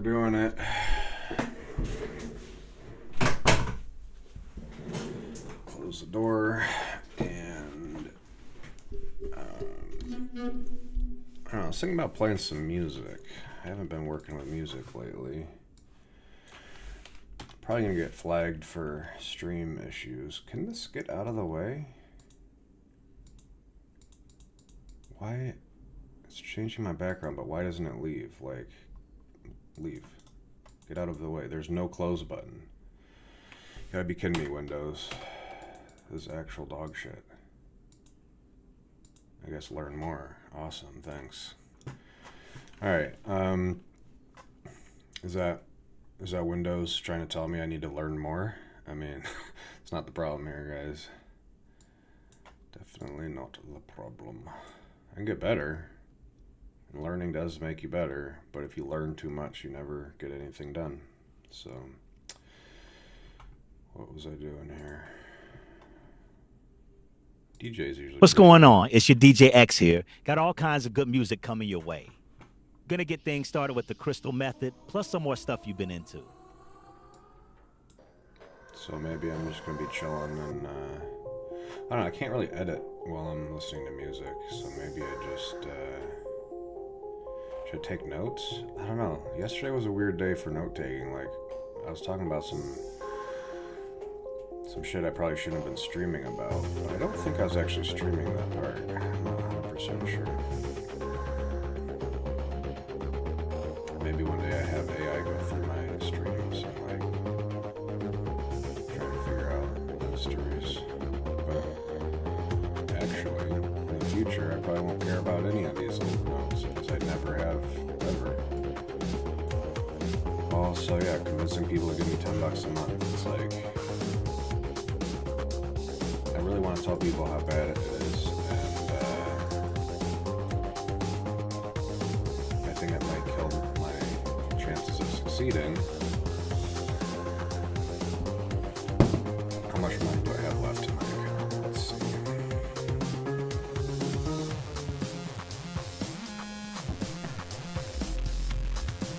doing it. Close the door and I don't know, I was thinking about playing some music. I haven't been working with music lately. Probably gonna get flagged for stream issues. Can this get out of the way? Why? It's changing my background, but why doesn't it leave? Like, leave. Get out of the way. There's no close button. You gotta be kidding me, Windows. This is actual dog shit. I guess learn more. Awesome, thanks. Alright, is that Windows trying to tell me I need to learn more? I mean, it's not the problem here, guys. Definitely not the problem. I can get better. And learning does make you better, but if you learn too much, you never get anything done. So, what was I doing here? DJs usually. What's going on? It's your DJ X here. Got all kinds of good music coming your way. Gonna get things started with the Crystal Method, plus some more stuff you've been into. So maybe I'm just gonna be chilling and I don't know, I can't really edit while I'm listening to music, so maybe I just should I take notes? I don't know. Yesterday was a weird day for note taking. Like, I was talking about some shit I probably shouldn't have been streaming about, but I don't think I was actually streaming that part. I'm not 100% sure. Maybe one day I have AI go through my streams and like try to figure out the mysteries. But actually, in the future, I probably won't care about any of these old notes because I never have ever. Also, yeah, convincing people to give me $10 a month. It's like, I really want to tell people how bad it is, and I think it might kill my chances of succeeding. How much money do I have left in my account? Let's see.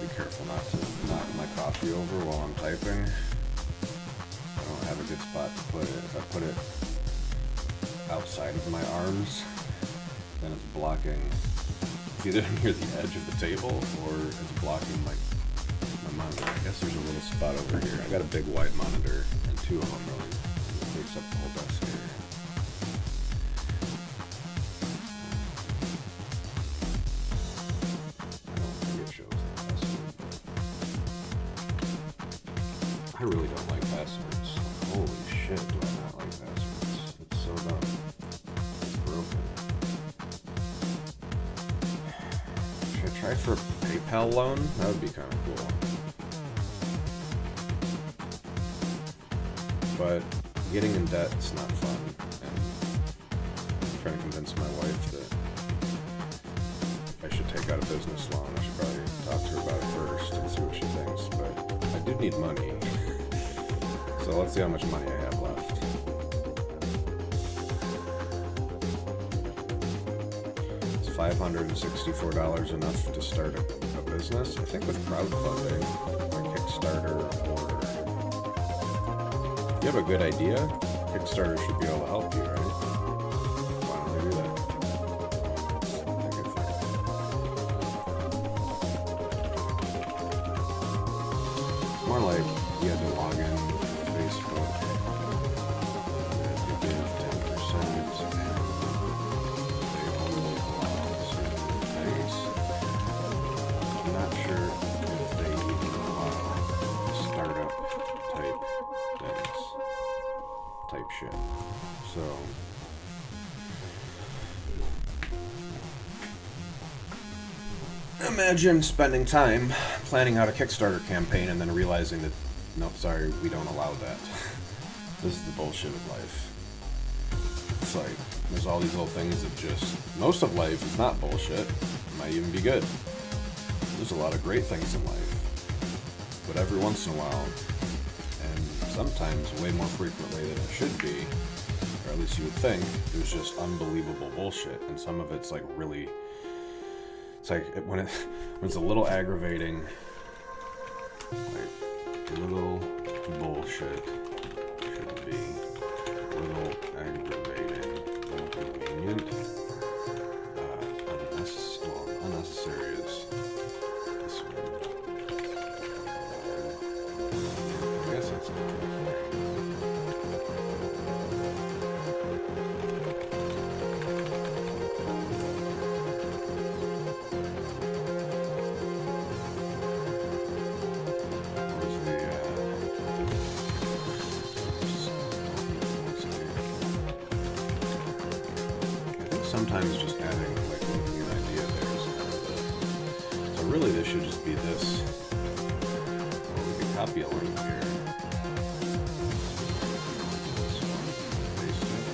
Be careful not to knock my coffee over while I'm typing. I don't have a good spot to put it. If I put it outside of my arms, then it's blocking either near the edge of the table or it's blocking like my monitor. I guess there's a little spot over here. I got a big white monitor and two of them really. It takes up the whole desk area. I don't think it shows the password. I really don't like passwords. Holy shit, do I not like passwords. It's so dumb. It's broken. Should I try for a PayPal loan? That would be kind of cool. But getting in debt is not fun, and I'm trying to convince my wife that I should take out a business loan. I should probably talk to her about it first and see what she thinks, but I do need money. So let's see how much money I have left. Is $564 enough to start a business? I think with crowdfunding or Kickstarter, or if you have a good idea, Kickstarter should be able to help you, right? Why don't they do that? More like you had to log in Facebook, you give 10%, and they only allow certain things. I'm not sure if they even allow startup type things, type shit. So, imagine spending time planning out a Kickstarter campaign and then realizing that, nope, sorry, we don't allow that. This is the bullshit of life. It's like, there's all these little things that just, most of life is not bullshit. It might even be good. There's a lot of great things in life. But every once in a while, and sometimes way more frequently than it should be, or at least you would think, there's just unbelievable bullshit. And some of it's like really, it's like when it's a little aggravating Like, little bullshit should be little aggravating, inconvenient, unnecessary is this one. I guess that's okay. Sometimes just adding like an idea there is kind of the. So really, this should just be this. Well, we could copy a link here. Paste it.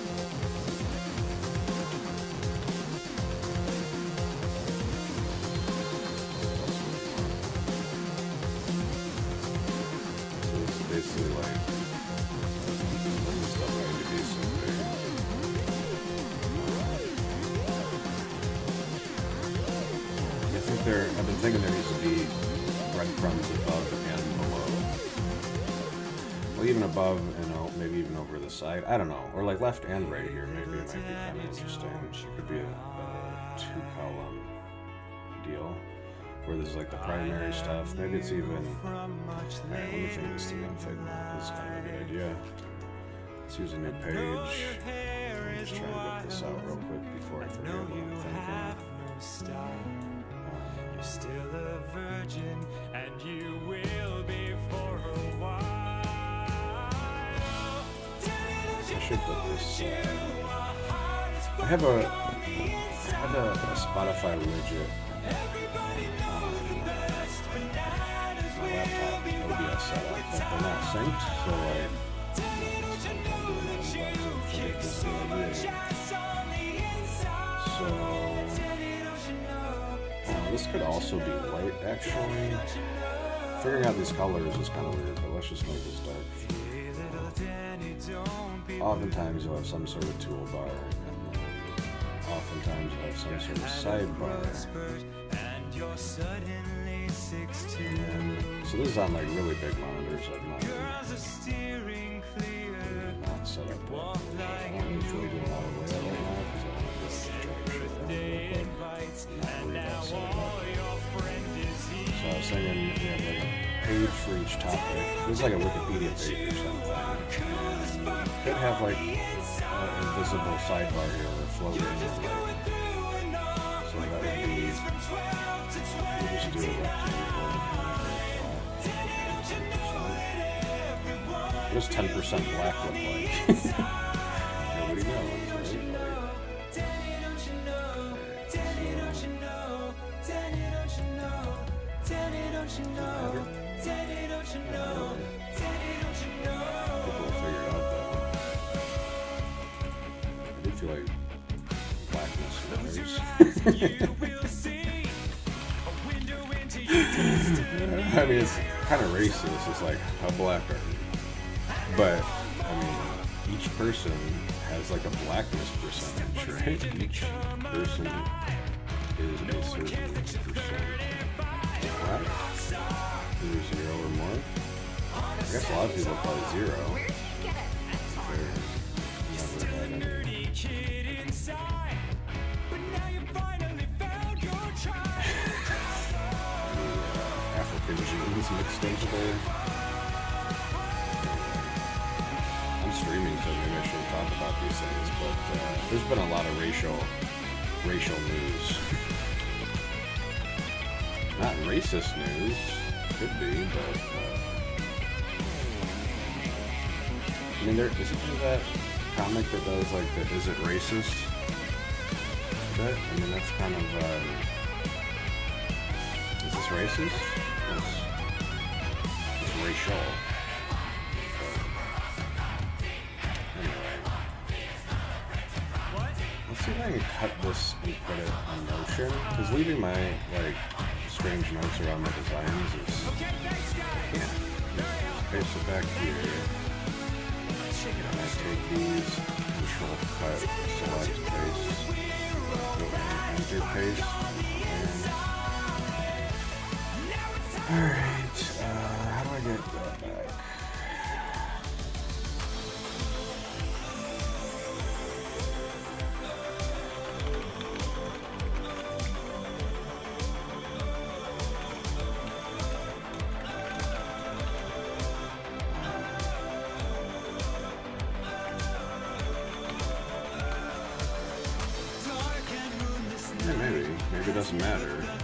So it's basically like this stuff I need to be so big. I've been thinking there needs to be breadcrumbs above and below. Well, even above, maybe even over the side. I don't know. Or like left and right here. Maybe it might be kind of interesting. It could be a two-column deal. Where there's like the primary stuff. Maybe it's even... Alright, let me think this through on Figma. This is kind of a good idea. Let's use a new page. I'm just trying to get this out real quick before I forget what I'm thinking. You're still a virgin, and you will be for a while. I should put this. I have a Spotify widget on my laptop OBS setup, but they're not synced, so this could also be white, actually. Figuring out these colors is kind of weird, but let's just make this dark. Oftentimes you'll have some sort of toolbar, and then oftentimes you'll have some sort of sidebar. And so this is on like really big monitors, like mine. Not set up well. I don't really feel doing a lot of layout right now because I want to just try to show that real quick. Not worried about setup. So I was thinking we have like a page for each topic. This is like a Wikipedia page or something. And could have like an invisible sidebar here or floating. So that would be. We'll just do it like what does 10% black look like? Nobody knows, right? People will figure it out though. I do feel like blackness matters. I mean, it's kind of racist. It's like, how black are you? But, I mean, each person has like a blackness percentage, right? Each person is a certain percent black. Either 0 or more. I guess a lot of people are probably 0. They're never had any. African genes mixed into there. I'm streaming, so maybe I should talk about these things, but there's been a lot of racial news. Not racist news, could be, but I mean, isn't there that comic that does like the "Is it racist?" bit? I mean, that's kind of is this racist? It's racial. Let's see if I can cut this and put it on Notion. Because leaving my like strange notes around the designs is I can't. Paste it back here. And I take these, Control Cut, select paste, go and enter paste. And alright. Maybe it doesn't matter, but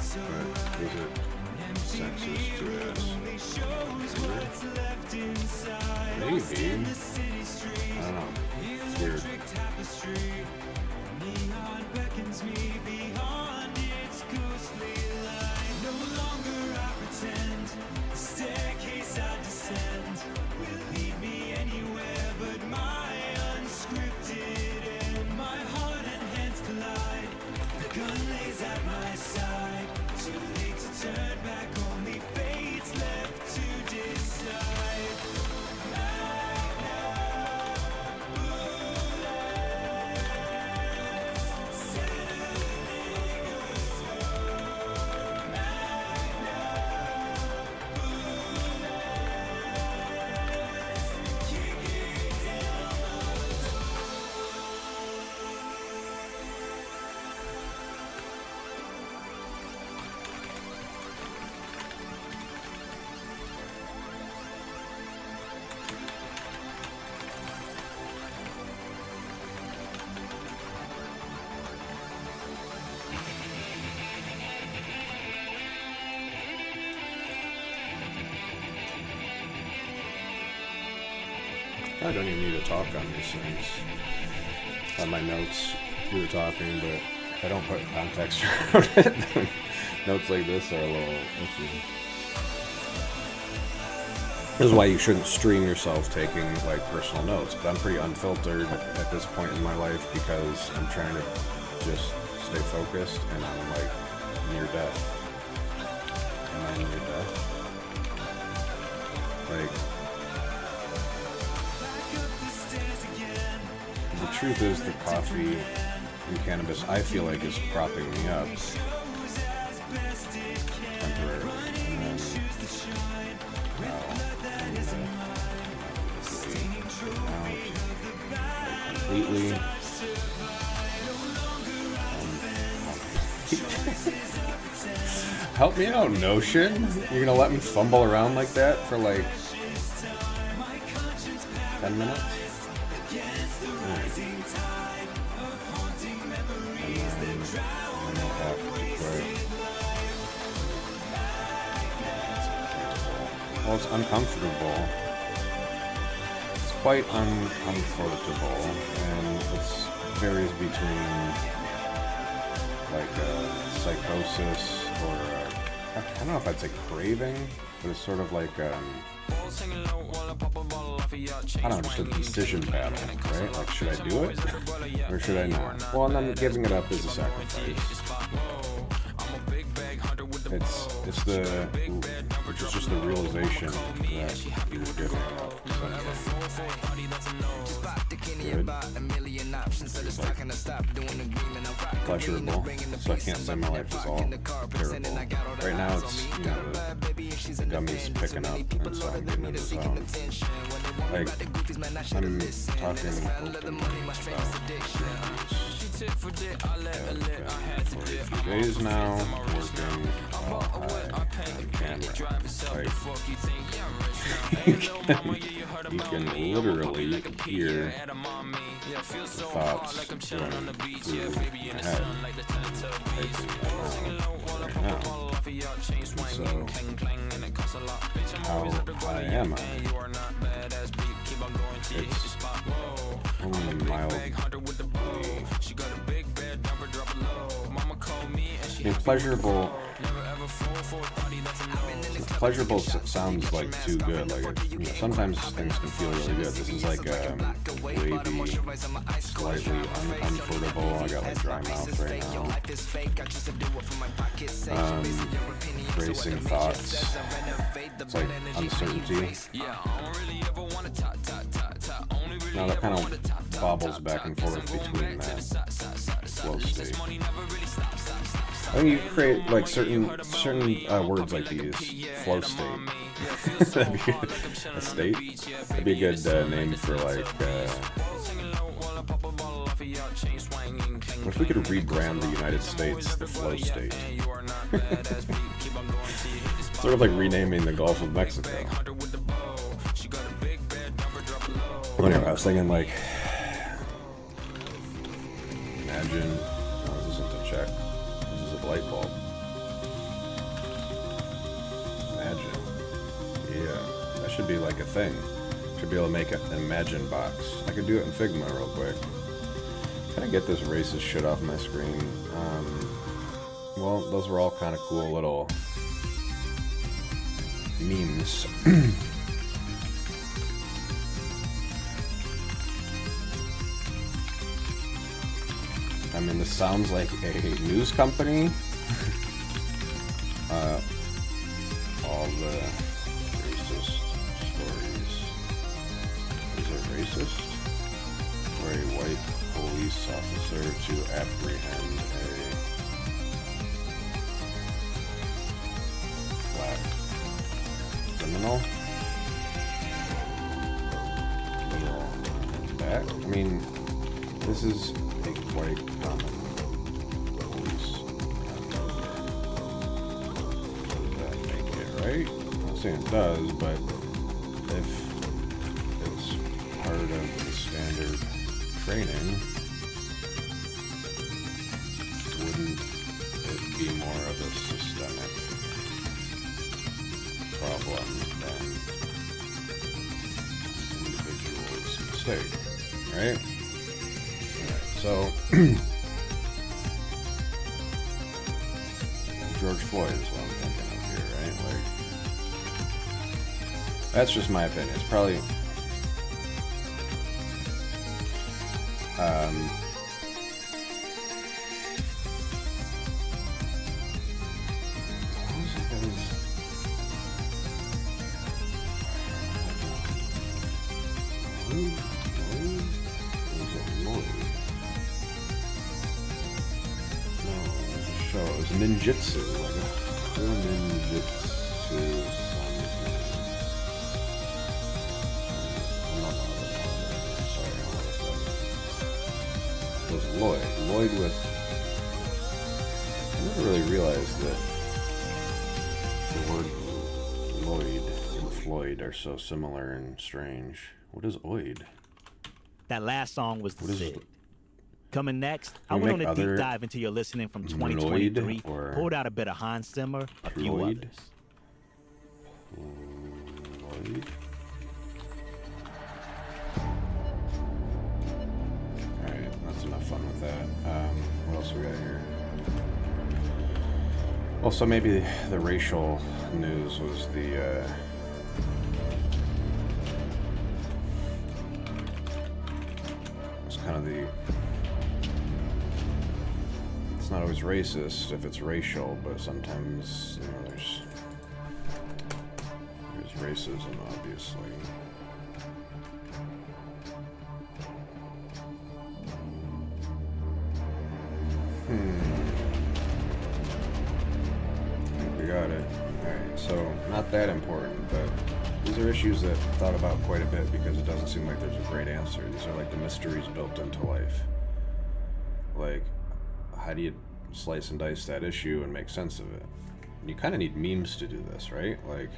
is it sexist to ask? Maybe. I don't know. It's weird. I don't even need to talk on these things. On my notes, we were talking, but I don't put context around it. Notes like this are a little iffy. This is why you shouldn't stream yourself taking like personal notes. But I'm pretty unfiltered at this point in my life because I'm trying to just stay focused, and I'm like near death. Am I near death? Like, the truth is, the coffee and cannabis, I feel like, is propping me up temporarily, and then completely. Help me out, Notion. You're gonna let me fumble around like that for like 10 minutes? Well, it's uncomfortable. It's quite uncomfortable, and it varies between like psychosis or I don't know if I'd say craving, but it's sort of like I don't know, just a decision battle, right? Like, should I do it or should I not? Well, and then giving it up is a sacrifice. It's just the realization that you're giving up something good. Like pleasurable. So I can't say my life is all terrible. Right now it's, the gummy's picking up, and so I'm getting in the zone. Like, I'm talking openly about for a few days now, working on camera. Like, you can literally hear the thoughts going through my head right now. So, how high am I? It's only mildly. Pleasurable sounds like too good. Like, sometimes things can feel really good. This is like wavy, slightly uncomfortable. I got like dry mouth right now. Racing thoughts. It's like uncertainty. Now that kind of bobbles back and forth between that flow state. I think you create like certain words like these. Flow state. That'd be a state. That'd be a good name for like. What if we could rebrand the United States the flow state? Sort of like renaming the Gulf of Mexico. Anyway, I was thinking like, imagine, this isn't a check, this is a light bulb. Imagine. Yeah, that should be like a thing. Should be able to make an Imagine box. I could do it in Figma real quick. Can I get this racist shit off my screen? Well, those were all kind of cool little memes. I mean, this sounds like a news company. All the racist stories. Is it racist? For a white police officer to apprehend a black criminal. Little back. I mean, this is a quite common police officer. Does that make it right? I'm not saying it does, but if it's part of the standard training, wouldn't it be more of a systemic problem than individual's mistake, right? So, George Floyd is what I'm thinking of here, right? Like, that's just my opinion. It's probably, ninjutsu, like a ninjutsu sorry, I want to say. It was Lloyd. Lloyd with... I never really realized that the word Lloyd and Floyd are so similar and strange. What is Oid? That last song was What is sick. it? Coming next, I Can we went on make a deep other dive into your listening from 2023. or Pulled out a bit of Hans Zimmer, a few Lloyd? others. Lloyd? Alright, that's enough fun with that. What else we got here? Also, maybe the racial news was the, was kind of the... It's not always racist if it's racial, but sometimes, you know, there's racism, obviously. I think we got it. Alright, so not that important, but these are issues that I've thought about quite a bit because it doesn't seem like there's a great answer. These are like the mysteries built into life. Like, how do you slice and dice that issue and make sense of it? And you kind of need memes to do this, right? Like,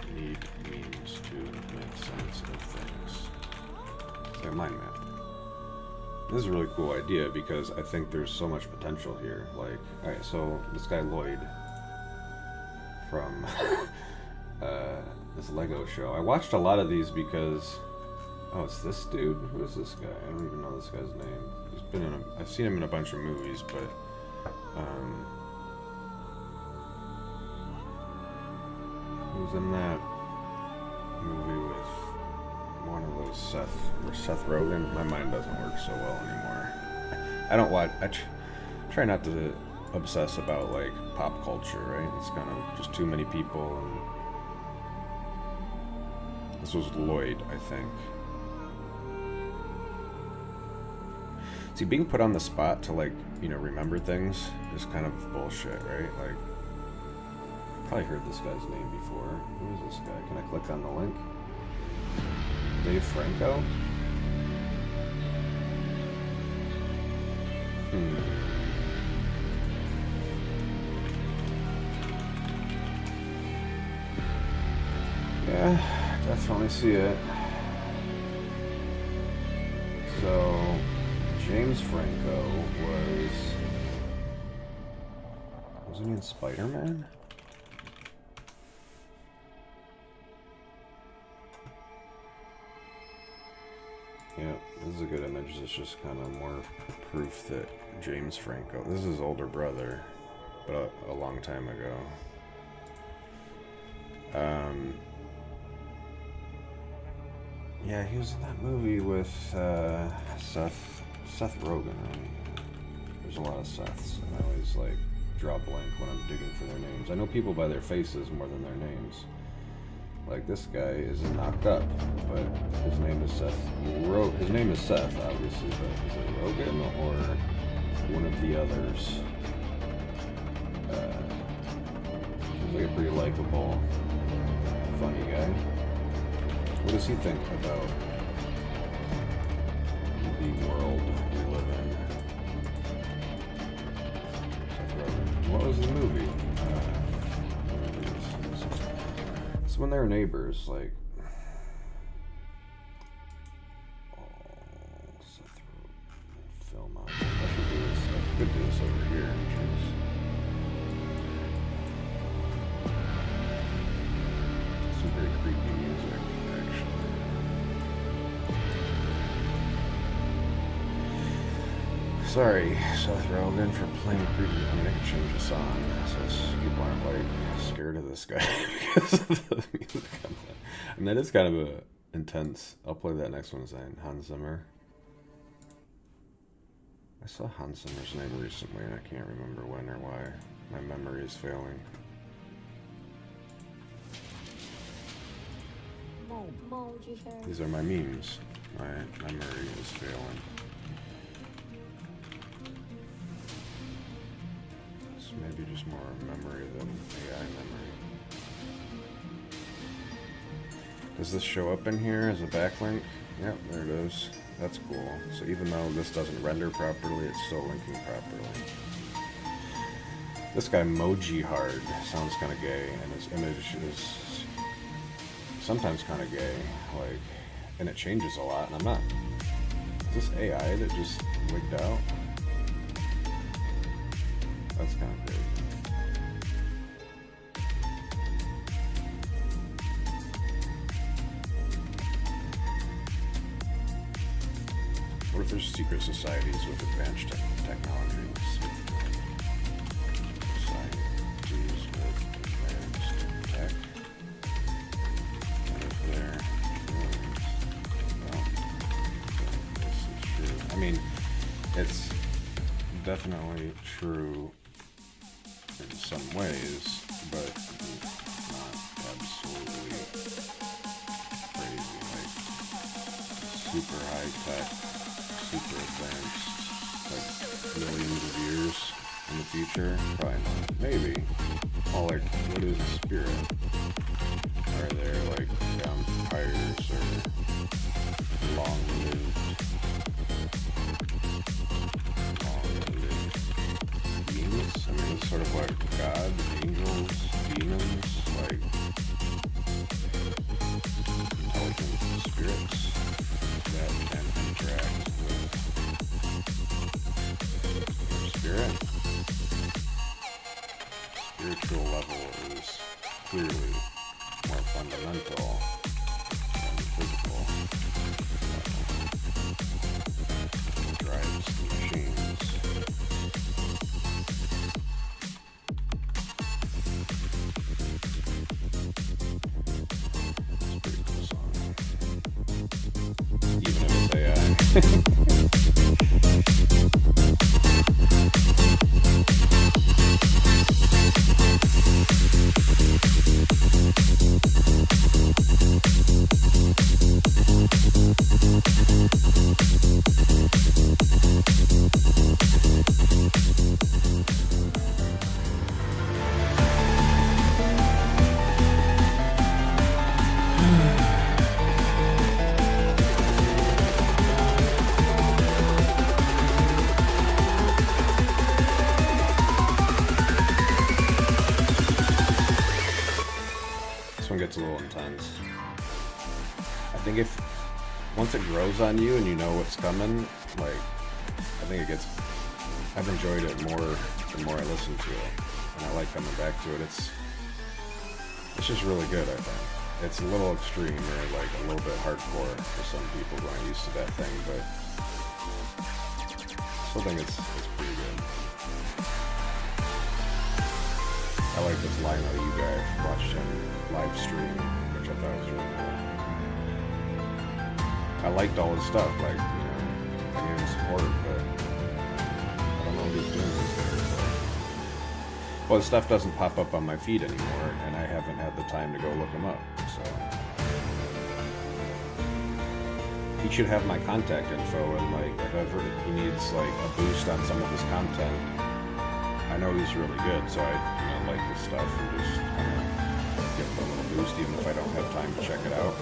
you need memes to make sense of things. It's like a mind map. This is a really cool idea because I think there's so much potential here. Like, alright, so this guy Lloyd from this Lego show. I watched a lot of these because... Oh, it's this dude? Who is this guy? I don't even know this guy's name. He's been in I've seen him in a bunch of movies, but who's in that movie with one of those Seth Rogen? My mind doesn't work so well anymore. I don't watch. Try not to obsess about like pop culture, right? It's kind of just too many people. And this was Lloyd, I think. See, being put on the spot to, like, you know, remember things is kind of bullshit, right? Like, probably heard this guy's name before. Who is this guy? Can I click on the link? Dave Franco? Yeah, definitely see it. So... James James Franco wasn't he in Spider-Man? Yeah, this is a good image. It's just kind of more proof that James Franco, this is his older brother, but a long time ago. Yeah, he was in that movie with Seth Rogen. There's a lot of Seths, and I always like draw a blank when I'm digging for their names. I know people by their faces more than their names. Like this guy is in Knocked Up, but his name is Seth. His name is Seth, obviously, but is it Rogen or one of the others? Seems like a pretty likable, funny guy. What does he think about the world we live in? Seth Rogen. What was the movie? It's when they were neighbors, like. Oh, Seth Rogen. Film on. I should do this. I could do this over here. Some very creepy music, actually. Sorry, Seth Rogen, for playing creepy. I mean, I could change the song, so people aren't like scared of this guy because of the music. And that is kind of a intense. I'll play that next one. Is that Hans Zimmer? I saw Hans Zimmer's name recently, and I can't remember when or why. My memory is failing. These are my memes. My memory is failing. It's maybe just more memory than AI memory. Does this show up in here as a backlink? Yep, there it is. That's cool. So even though this doesn't render properly, it's still linking properly. This guy Moji Hard sounds kind of gay, and his image is sometimes kind of gay, like, and it changes a lot, and I'm not. Is this AI that just wigged out? That's kind of crazy. What if there's secret societies with advanced technologies? Societies with advanced tech. What if they're well, this is true. I mean, it's definitely true in some ways, but not absolutely crazy, like super high tech, super advanced, like millions of years in the future? Probably not. Maybe. Oh, like, what is a spirit? Are there like vampires or long-lived beings? I mean, it's sort of like gods, angels, demons, like intelligent spirits that can interact with your spirit. Spiritual level is clearly more fundamental than physical level. It drives the machines. It's a pretty cool song. Even if it's AI. This one gets a little intense. I think if once it grows on you and you know what's coming, like think I've enjoyed it more the more I listen to it, and I like coming back to it. It's just really good, I think. It's a little extreme, or like a little bit hardcore for some people who aren't used to that thing, but I still think it's pretty good. I like this Lionel U guy. I watched him live stream, which I thought was really cool. I liked all his stuff, like, you know, I gave him support, but I don't know what he's doing these days. So. Well, his stuff doesn't pop up on my feed anymore, and I haven't had the time to go look him up, so. He should have my contact info, and like, if ever he needs like a boost on some of his content, I know he's really good, so I, you know, like his stuff and just kind of give him a little boost, even if I don't have time to check it out.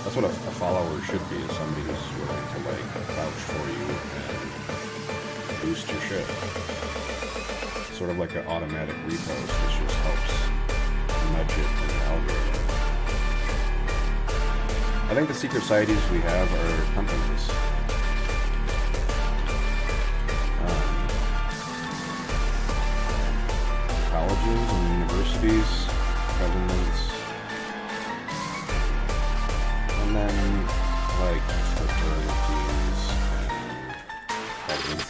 That's what a follower should be, is somebody who's willing to like vouch for you and boost your shit. Sort of like an automatic repost, which just helps nudge it in the algorithm. I think the secret societies we have are companies. Colleges and universities, governments, and then like fraternities and cousins.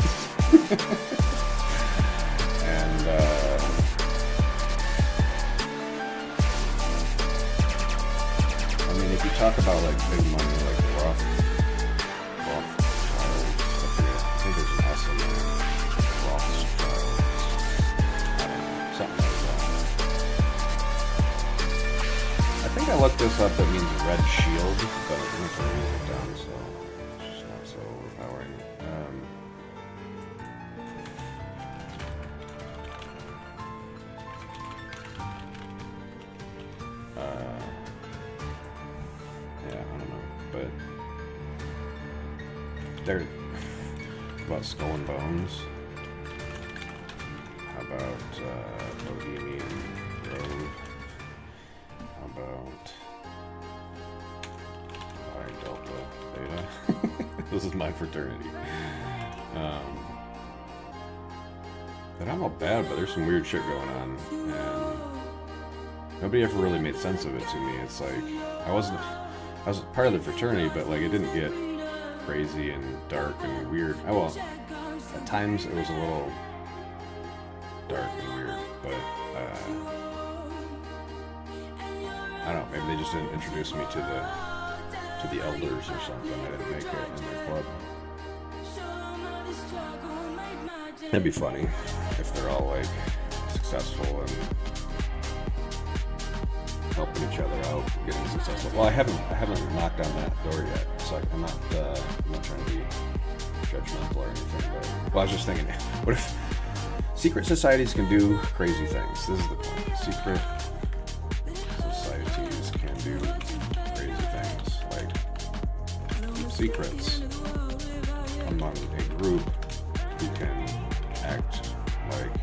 And I mean, if you talk about like big money, like Rothschild, I think there's an S in there, Rothschild, I don't know, something like that. I think I looked this up, it means red shield, but I'm going to read it down, so it's just not so overpowering. Yeah, I don't know, but they're about Skull and Bones. How about Bohemian Grove? How about Phi Delta Theta? This is my fraternity. They're not all bad, but there's some weird shit going on, and nobody ever really made sense of it to me. It's like, I was part of the fraternity, but like it didn't get crazy and dark and weird. Oh well, at times it was a little dark and weird, but I don't know, maybe they just didn't introduce me to the elders or something. I didn't make it in their club. That'd be funny if they're all like successful and helping each other out, getting successful. Well, I haven't knocked on that door yet, so I'm not trying to be judgmental or anything. But well, I was just thinking, what if secret societies can do crazy things? This is the point. Secret societies can do crazy things, like keep secrets among a group who can act like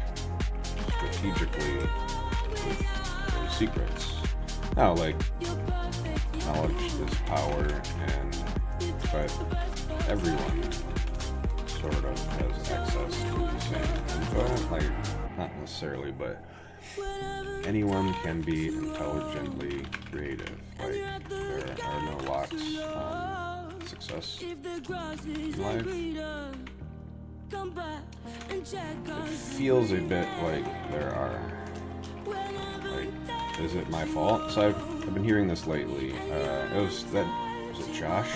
strategically with those secrets. Now, like, knowledge is power, but everyone sort of has access to the same info. Like, not necessarily, but anyone can be intelligently creative. Like, there are no locks on success in life. It feels a bit like there are. Like, is it my fault? So I've been hearing this lately. Was it Josh?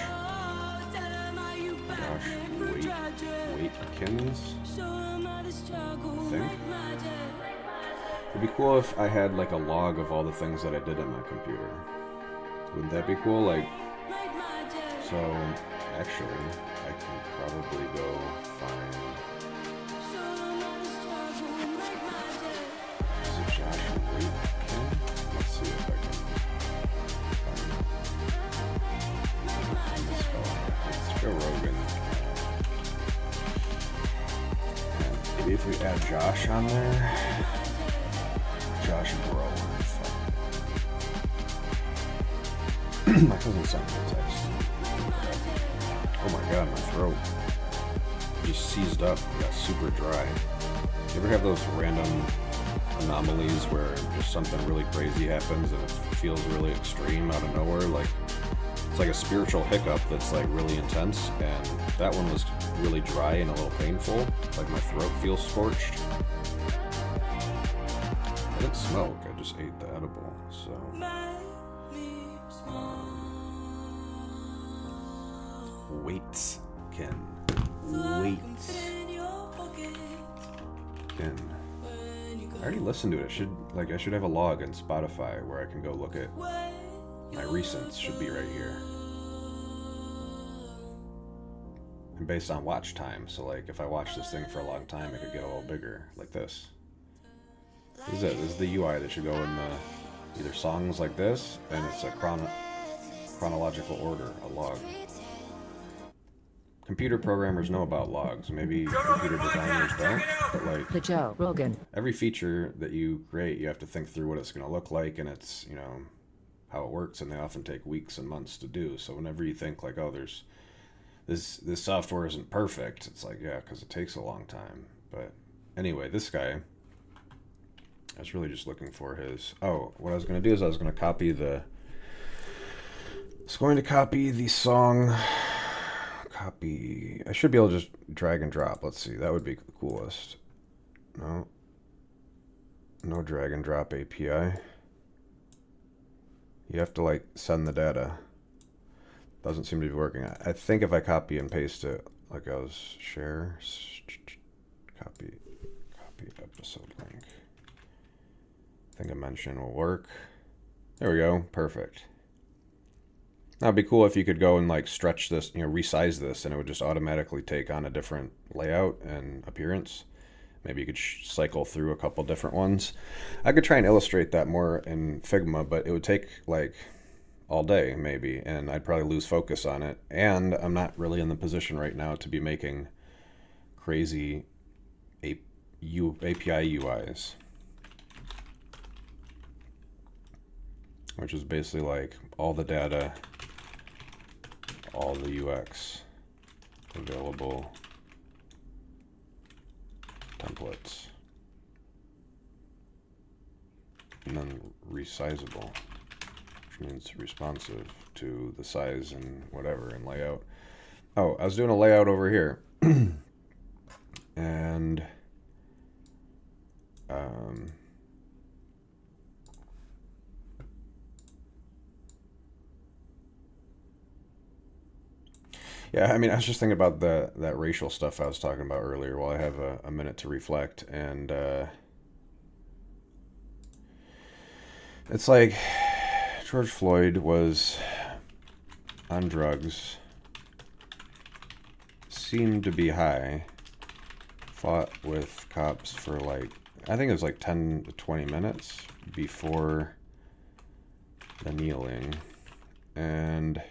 Josh Waitkins? I think. It'd be cool if I had like a log of all the things that I did on my computer. Wouldn't that be cool? Like, so actually, I can probably go find. Is it Josh Waitkins? Let's see if I can find it's Joe Rogan. And maybe if we add Josh on there, Josh Bro. My cousin sent me a text. Oh my god, my throat. just seized up, it got super dry. You ever have those random anomalies where just something really crazy happens and it feels really extreme out of nowhere? Like, it's like a spiritual hiccup that's like really intense, and that one was really dry and a little painful. Like my throat feels scorched. I didn't smoke, I just ate the edible, so... Wait, Ken. Wait. Ken. I already listened to it. I should have a log in Spotify where I can go look at my recents. Should be right here. And based on watch time, so like if I watch this thing for a long time, it could get a little bigger, like this. This is it. This is the UI that should go in the either songs like this, and it's a chronological order, a log. Computer programmers know about logs. Maybe computer designers don't, but like The Joe Rogan. every feature that you create, you have to think through what it's going to look like, and it's, you know, how it works, and they often take weeks and months to do. So whenever you think like, oh, there's this software isn't perfect, it's like, yeah, because it takes a long time. But anyway, this guy, I was really just looking for his... Oh, what I was going to do is I was going to copy the song... Copy... I should be able to just drag and drop. Let's see, that would be the coolest. No drag and drop API. You have to like send the data. Doesn't seem to be working. I think if I copy and paste it, like I was share, copy episode link. I think a mention will work. There we go. Perfect. That'd be cool if you could go and like stretch this, you know, resize this, and it would just automatically take on a different layout and appearance. Maybe you could cycle through a couple different ones. I could try and illustrate that more in Figma, but it would take like all day maybe, and I'd probably lose focus on it. And I'm not really in the position right now to be making crazy API UIs. Which is basically like all the data, all the UX available templates, and then resizable, which means responsive to the size and whatever and layout. Oh, I was doing a layout over here, and yeah, I mean, I was just thinking about that racial stuff I was talking about earlier while I have a minute to reflect. And it's like George Floyd was on drugs, seemed to be high, fought with cops for like, I think it was like 10 to 20 minutes before the kneeling, and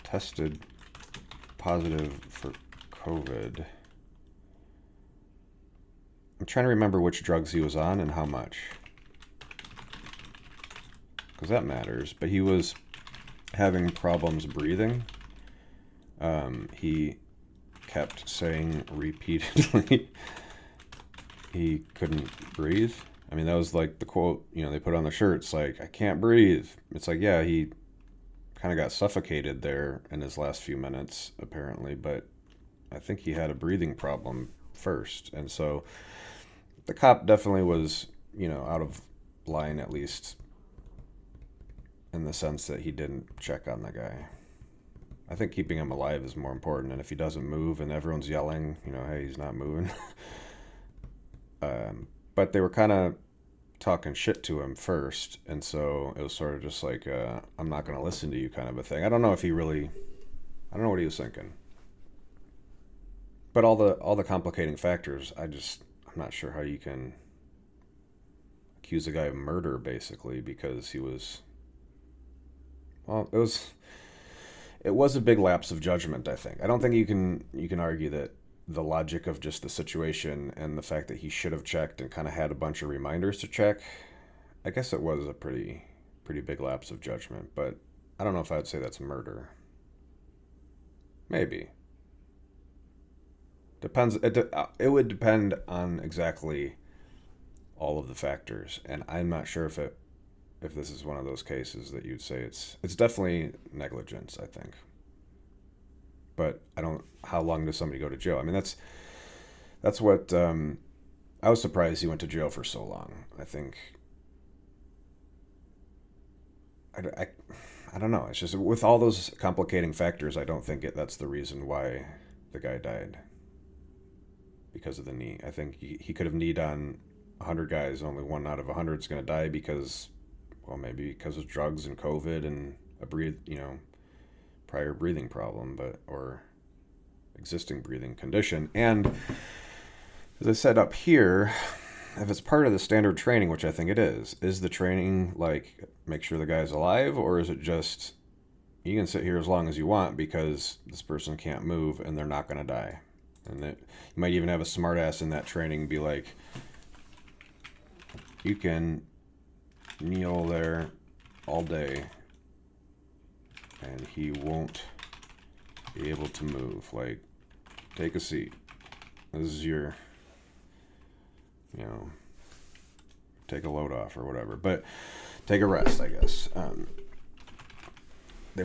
tested positive for COVID. I'm trying to remember which drugs he was on and how much, because that matters. But he was having problems breathing. He kept saying repeatedly he couldn't breathe. I mean, that was like the quote, you know, they put on the shirts, like, I can't breathe. It's like, yeah, he kind of got suffocated there in his last few minutes, apparently, but I think he had a breathing problem first. And so the cop definitely was, you know, out of line, at least in the sense that he didn't check on the guy. I think keeping him alive is more important, and if he doesn't move and everyone's yelling, you know, hey, he's not moving. But they were kind of talking shit to him first, and so it was sort of just like, I'm not going to listen to you kind of a thing. I don't know if he really, I don't know what he was thinking. But all the complicating factors, I'm not sure how you can accuse a guy of murder, basically, because he was, well, it was a big lapse of judgment, I think. I don't think you can argue that the logic of just the situation and the fact that he should have checked and kind of had a bunch of reminders to check, I guess it was a pretty big lapse of judgment, but I don't know if I'd say that's murder. Maybe. Depends. It would depend on exactly all of the factors, and I'm not sure if this is one of those cases that you'd say it's definitely negligence. I think, but I don't. How long does somebody go to jail? I mean, that's what I was surprised he went to jail for so long. I think. I don't know. It's just with all those complicating factors, I don't think that's the reason why the guy died. Because of the knee. I think he could have kneed on 100 guys. Only one out of 100 is going to die because, well, maybe because of drugs and COVID and a prior breathing problem, or existing breathing condition. And as I said up here, if it's part of the standard training, which I think it is the training like make sure the guy's alive, or is it just you can sit here as long as you want because this person can't move and they're not going to die? And that you might even have a smartass in that training be like, you can kneel there all day and he won't be able to move. Like, take a seat. This is your, take a load off or whatever. But take a rest, I guess. They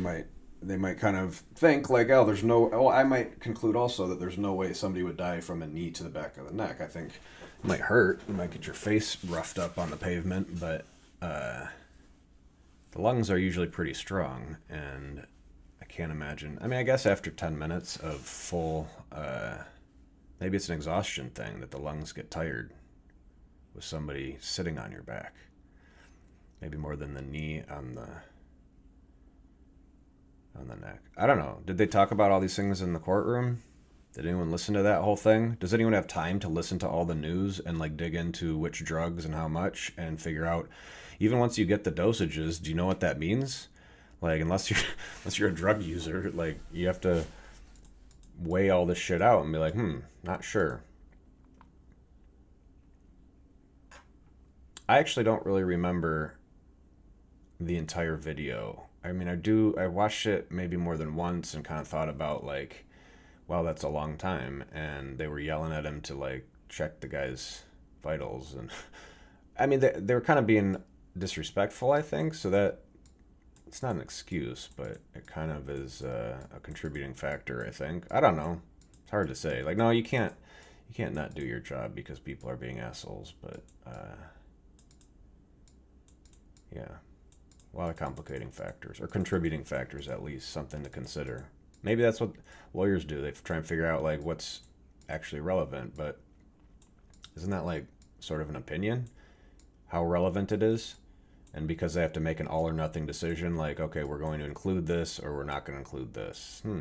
might kind of think like, I might conclude also that there's no way somebody would die from a knee to the back of the neck. I think it might hurt. You might get your face roughed up on the pavement, but the lungs are usually pretty strong, and I can't imagine. I mean, I guess after 10 minutes of full, maybe it's an exhaustion thing that the lungs get tired with somebody sitting on your back. Maybe more than the knee on the neck. I don't know. Did they talk about all these things in the courtroom? Did anyone listen to that whole thing? Does anyone have time to listen to all the news and like dig into which drugs and how much and figure out, even once you get the dosages, do you know what that means? Like, unless you're a drug user, like you have to weigh all this shit out and be like, not sure. I actually don't really remember the entire video. I mean, I watched it maybe more than once and kind of thought about like, wow, that's a long time. And they were yelling at him to like check the guy's vitals. And I mean, they were kind of being disrespectful, I think. So that it's not an excuse, but it kind of is a contributing factor, I think. I don't know. It's hard to say. Like, no, you can't not do your job because people are being assholes. But yeah. A lot of complicating factors, or contributing factors at least, something to consider. Maybe that's what lawyers do. They try and figure out like what's actually relevant, but isn't that like sort of an opinion? How relevant it is? And because they have to make an all or nothing decision, like, okay, we're going to include this or we're not going to include this. How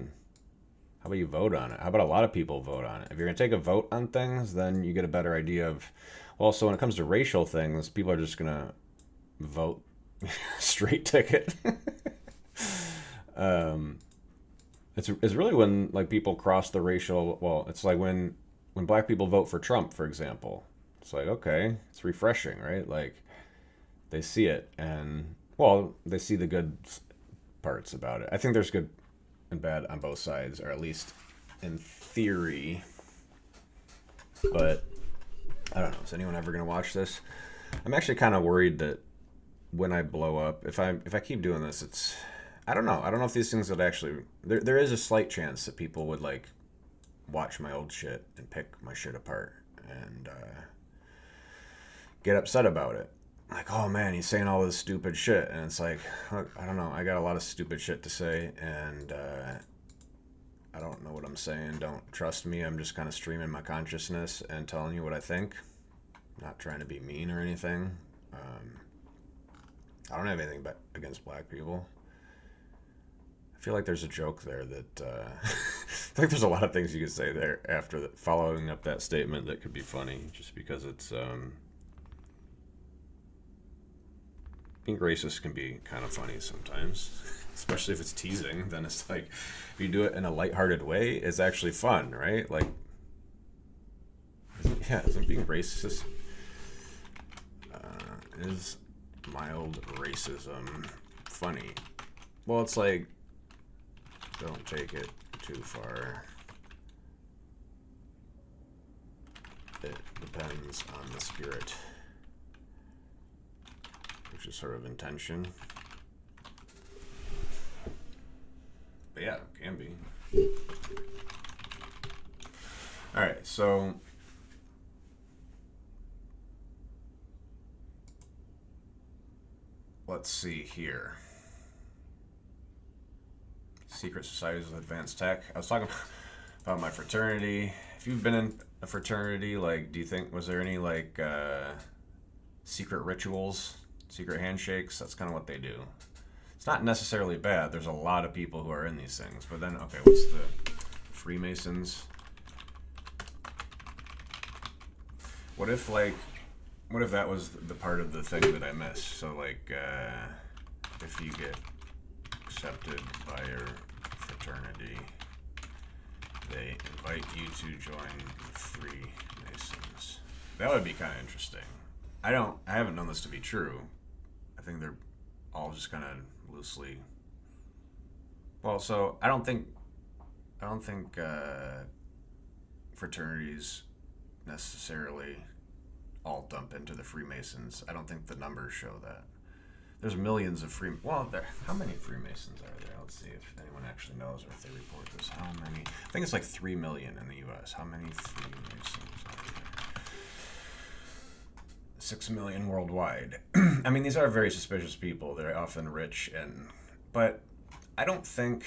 about you vote on it? How about a lot of people vote on it? If you're going to take a vote on things, then you get a better idea of, well, so when it comes to racial things, people are just going to vote straight ticket. It's really when like people cross the racial. Well, it's like when black people vote for Trump, for example. It's like, okay, it's refreshing, right? Like they see it, and well, they see the good parts about it. I think there's good and bad on both sides, or at least in theory. But I don't know. Is anyone ever gonna watch this? I'm actually kind of worried that when I blow up, if I keep doing this, I don't know if these things would actually, there is a slight chance that people would like watch my old shit and pick my shit apart and get upset about it. Like, oh man, he's saying all this stupid shit, and it's like, I don't know, I got a lot of stupid shit to say, and I don't know what I'm saying. Don't trust me. I'm just kind of streaming my consciousness and telling you what I think. I'm not trying to be mean or anything. I don't have anything against black people. I feel like there's a joke there that I think there's a lot of things you could say there after following up that statement that could be funny, just because it's being racist can be kind of funny sometimes, especially if it's teasing. Then it's like, if you do it in a lighthearted way, it's actually fun, right? Like, isn't being racist is mild racism funny? Well, it's like, don't take it too far. it depends on the spirit, which is sort of intention. But yeah, it can be. Alright, so let's see here. Secret societies with advanced tech. I was talking about my fraternity. If you've been in a fraternity, like, do you think, was there any, like, secret rituals, secret handshakes? That's kind of what they do. It's not necessarily bad. There's a lot of people who are in these things. But then, okay, what's the Freemasons? What if that was the part of the thing that I missed? So, like, if you get accepted by your fraternity, they invite you to join the Freemasons. That would be kind of interesting. I haven't known this to be true. I think they're all just kind of loosely. Well, so I don't think fraternities necessarily all dump into the Freemasons. I don't think the numbers show that. There's millions of how many Freemasons are there? Let's see if anyone actually knows or if they report this. How many? I think it's like 3 million in the U.S. How many Freemasons are there? 6 million worldwide. I mean, these are very suspicious people. They're often rich, but I don't think.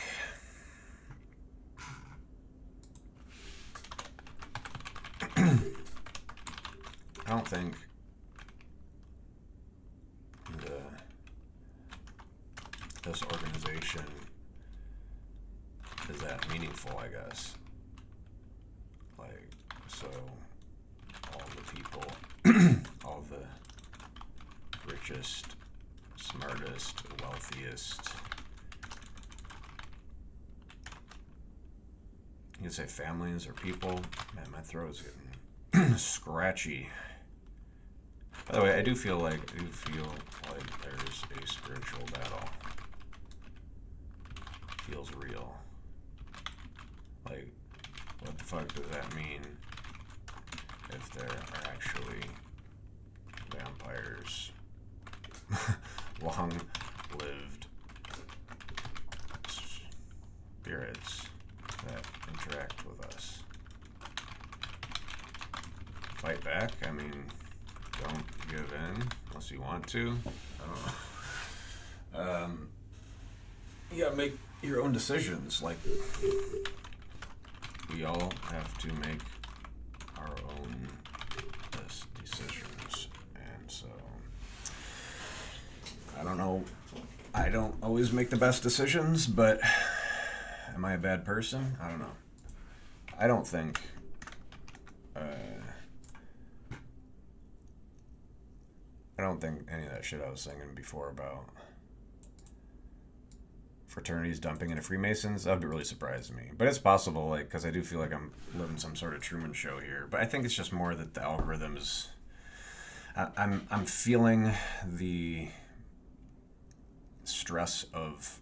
I don't think this organization is that meaningful, I guess. Like, so all the people, all the richest, smartest, wealthiest, you can say families or people. Man, my throat is getting scratchy. By the way, I do feel like there's a spiritual battle. Feels real. Like, what the fuck does that mean if there are actually vampires, long-lived spirits that interact with us? Fight back? I mean, don't give in unless you want to. I don't know. You gotta make your own decisions. Like, we all have to make our own decisions. And so, I don't know. I don't always make the best decisions, but am I a bad person? I don't know. I don't think any of that shit I was singing before about fraternities dumping into Freemasons, that would really surprise me. But it's possible, like, because I do feel like I'm living some sort of Truman Show here. But I think it's just more that the algorithms. I'm feeling the stress of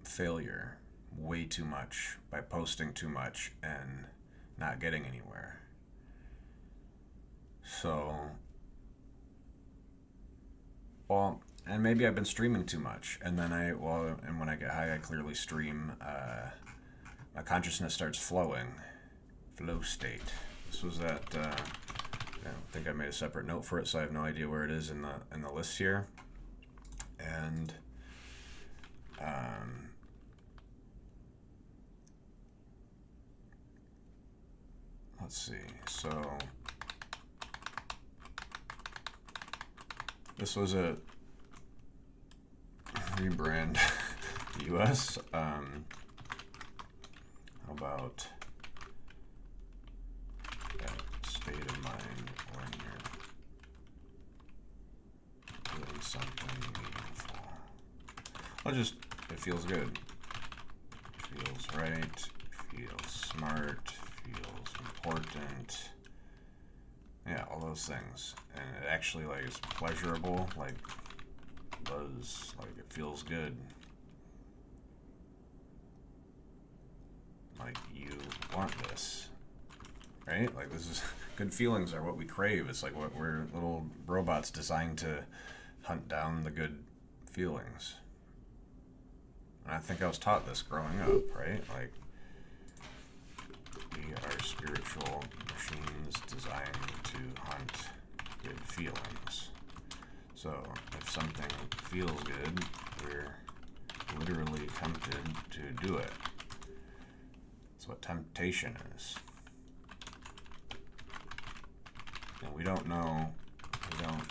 failure way too much by posting too much and not getting anywhere. So, well, and maybe I've been streaming too much, and then and when I get high, I clearly stream. My consciousness starts flowing, flow state. This was that. I think I made a separate note for it, so I have no idea where it is in the list here. And let's see. So this was a rebrand US. How about that state of mind when you're doing something meaningful? It feels good. Feels right. Feels smart. Feels important. Yeah, all those things. And it actually, like, is pleasurable. Like, it feels good. Like, you want this. right? Like, this is good feelings are what we crave. It's like what we're little robots designed to hunt down the good feelings. And I think I was taught this growing up, right? Like, we are spiritual machines designed to hunt good feelings. So if something feels good, we're literally tempted to do it. That's what temptation is. And we don't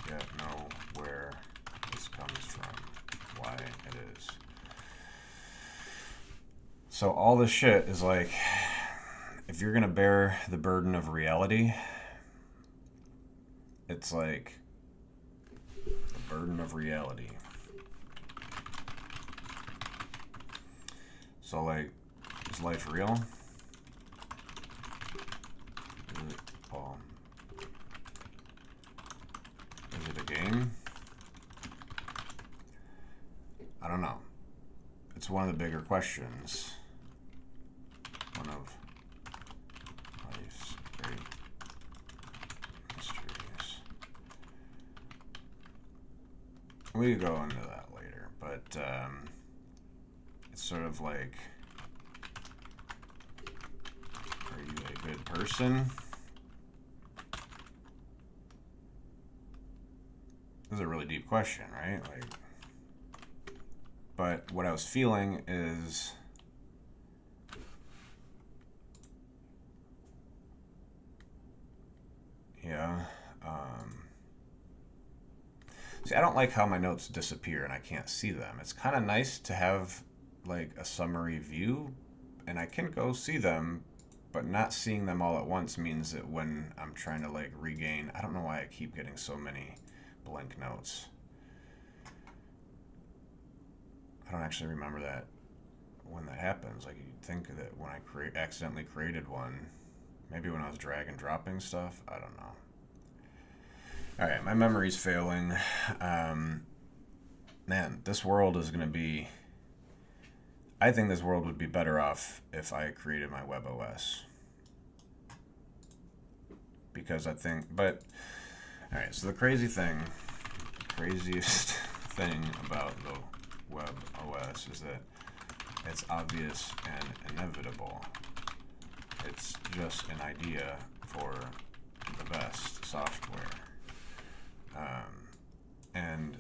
yet know where this comes from, why it is. So all this shit is like, if you're gonna bear the burden of reality, it's like the burden of reality. So like, is life real? Is it, well, is it a game? I don't know. It's one of the bigger questions. One of life's great mysteries. We could go into that later, but it's sort of like, are you a good person? This is a really deep question, right? Like, but what I was feeling is, yeah. See, I don't like how my notes disappear and I can't see them. It's kind of nice to have like a summary view, and I can go see them, but not seeing them all at once means that when I'm trying to like regain, I don't know why I keep getting so many blank notes. I don't actually remember that when that happens. Like, you'd think that when I accidentally created one, maybe when I was drag and dropping stuff, I don't know. All right, my memory's failing. Man, this world is going to be... I think this world would be better off if I created my web OS. Because I think... But, all right, so the craziest thing about the web OS is that it's obvious and inevitable. It's just an idea for the best software. And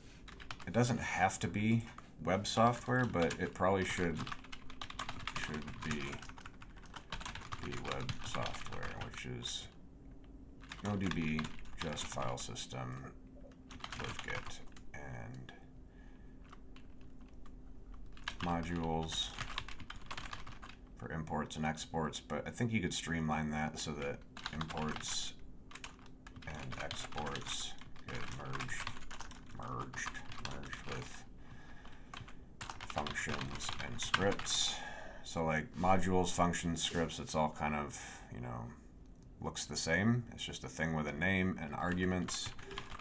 it doesn't have to be web software, but it probably should be web software, which is NoDB, just file system with Git, and modules for imports and exports. But I think you could streamline that so that imports and exports get merged with functions and scripts. So like modules, functions, scripts, it's all kind of, looks the same. It's just a thing with a name and arguments,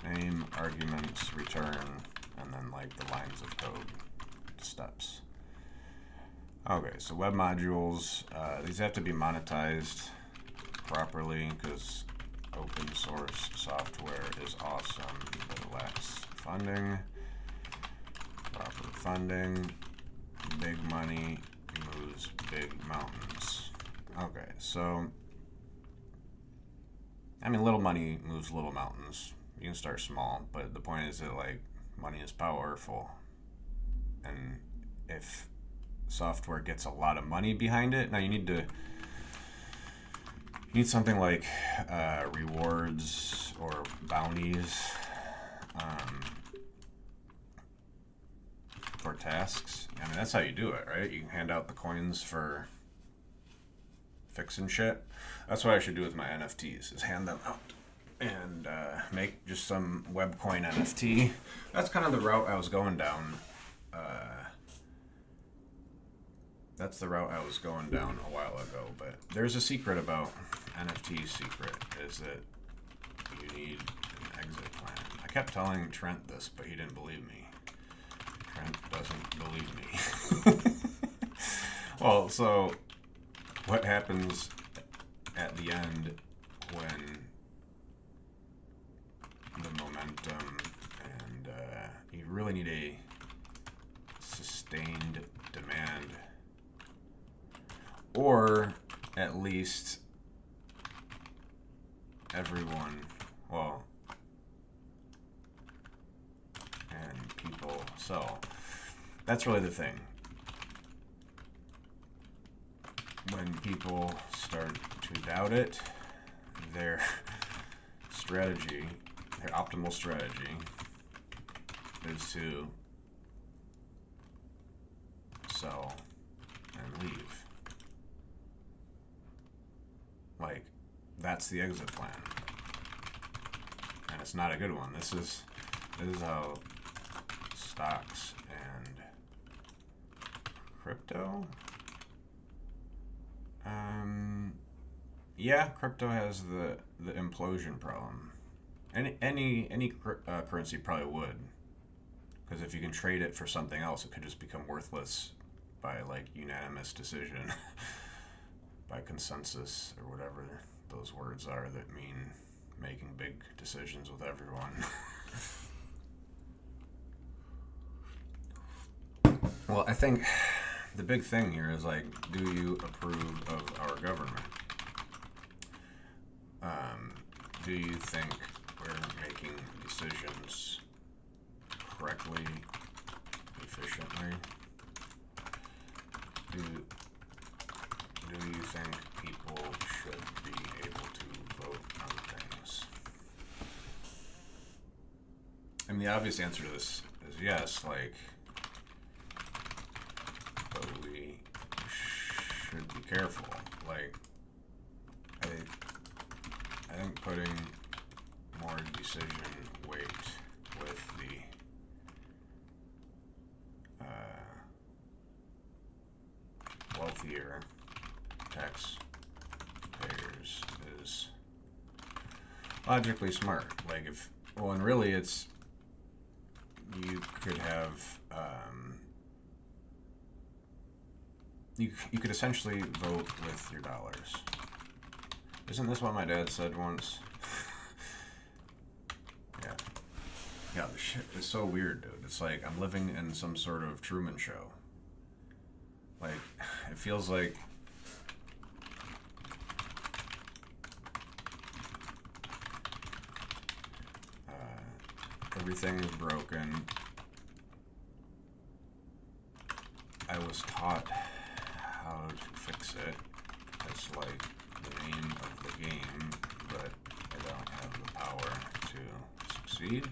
name, arguments, return, and then like the lines of code steps. Okay, so web modules, these have to be monetized properly because open source software is awesome, but it lacks funding. Proper funding, big money moves big mountains. Okay, so, I mean, little money moves little mountains. You can start small, but the point is that, like, money is powerful. And if software gets a lot of money behind it, now you need something like rewards or bounties for tasks. I mean, that's how you do it, right? You can hand out the coins for fixing shit. That's what I should do with my NFTs, is hand them out and make just some web coin NFT. That's kind of the route I was going down. That's the route I was going down a while ago, but there's a secret about NFT's secret, is that you need an exit plan. I kept telling Trent this, but he didn't believe me. Trent doesn't believe me. Well, so what happens at the end when the momentum and you really need a sustained demand, or at least everyone, well, and people. So that's really the thing. When people start to doubt it, their strategy, their optimal strategy, is to sell and leave. Like, that's the exit plan. And it's not a good one. This is how stocks and crypto. Yeah, crypto has the implosion problem. Any currency probably would, because if you can trade it for something else, it could just become worthless by like unanimous decision, by consensus or whatever those words are that mean making big decisions with everyone. Well, I think the big thing here is like, do you approve of our government? Do you think we're making decisions correctly, efficiently? Do you think people should be able to vote on things? I mean, the obvious answer to this is yes, like, but we should be careful. Like, I think putting more decision weight with the wealthier taxpayers is logically smart. Like, and really it's, you could have, you could essentially vote with your dollars. Isn't this what my dad said once? Yeah. Yeah, the shit is so weird, dude. It's like I'm living in some sort of Truman Show. Like, it feels like everything is broken. I was taught how to fix it. It's like the name of the game, but I don't have the power to succeed.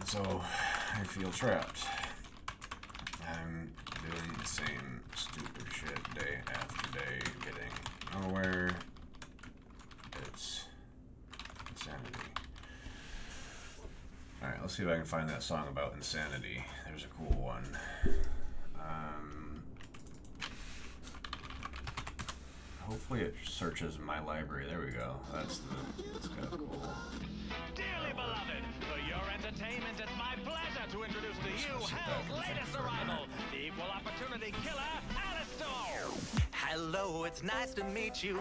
So I feel trapped. I'm doing the same stupid shit day after day, getting nowhere. It's insanity. Alright, let's see if I can find that song about insanity. There's a cool one. Hopefully it searches my library. There we go. That's kind of cool. Dearly beloved, for your entertainment, it's my pleasure to introduce to you hell's latest arrival, the equal opportunity killer, Alistair. Hello, it's nice to meet you.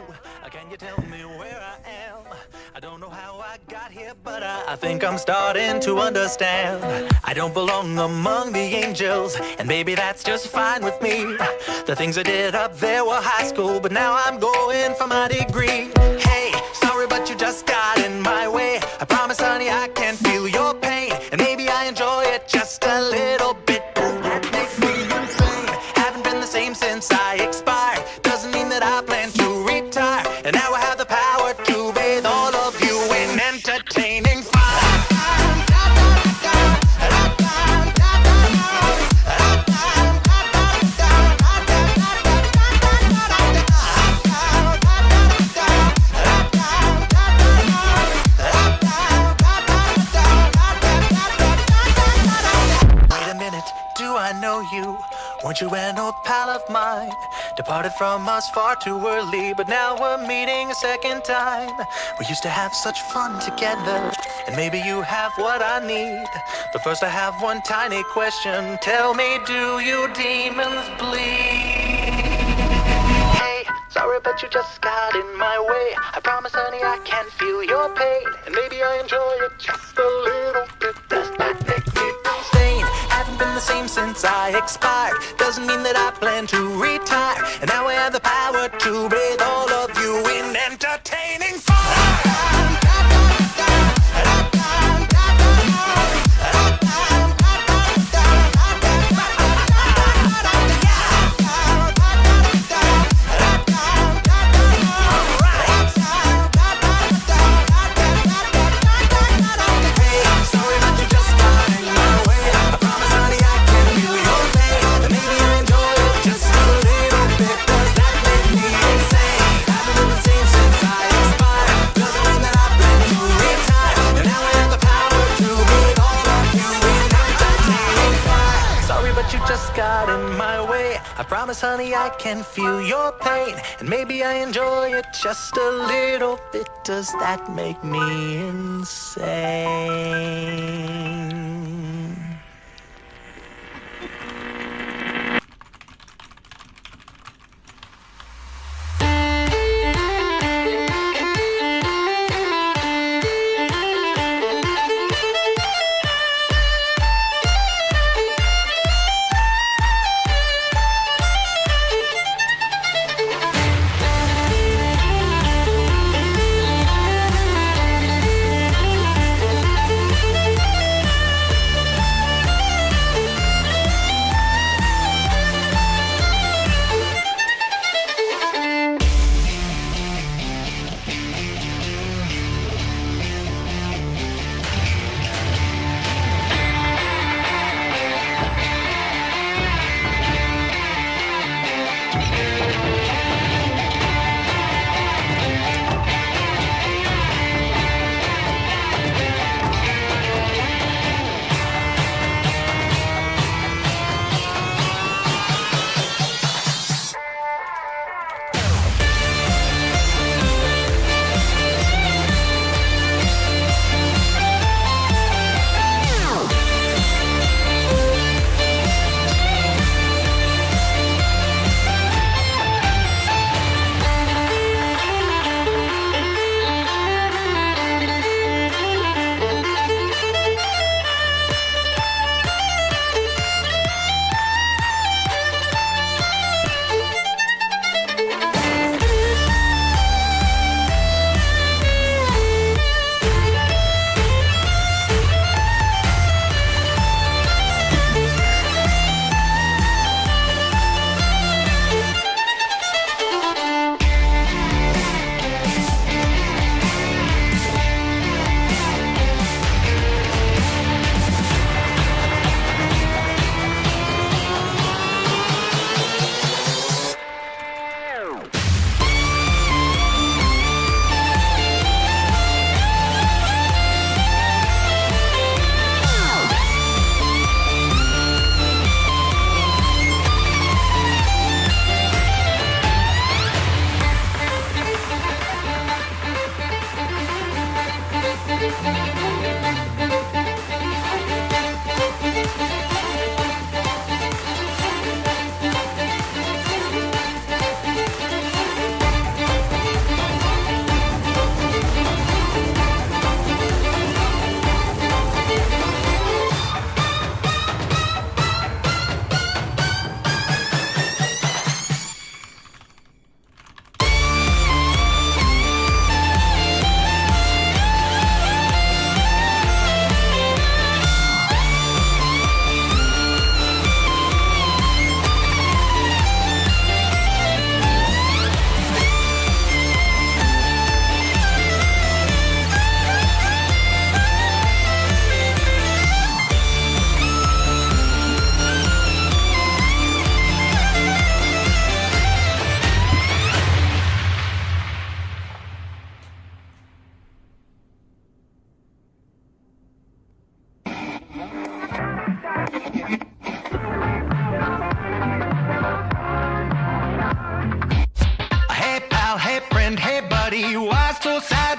Can you tell me where I am? I don't know how I got here, but I think I'm starting to understand. I don't belong among the angels, and maybe that's just fine with me. The things I did up there were high school, but now I'm going for my degree. Hey, sorry, but you just got in my way. I promise, honey, I can feel your pain, and maybe I enjoy it just a little bit. That makes me insane. Haven't been the same since I expired. Doesn't mean that I plan to retire. And now I have the power to bathe all of you in entertaining fire. Wait a minute, do I know you? Weren't you an old pal of mine? Departed from us far too early, but now we're meeting a second time. We used to have such fun together, and maybe you have what I need. But first I have one tiny question. Tell me, do you demons bleed? Hey, but you just got in my way. I promise, honey, I can feel your pain, and maybe I enjoy it just a little bit. Does that make me insane? Haven't been the same since I expired. Doesn't mean that I plan to retire. And now I have the power to breathe all of you in entertaining fire. Got in my way. I promise, honey, I can feel your pain, and maybe I enjoy it just a little bit. Does that make me insane?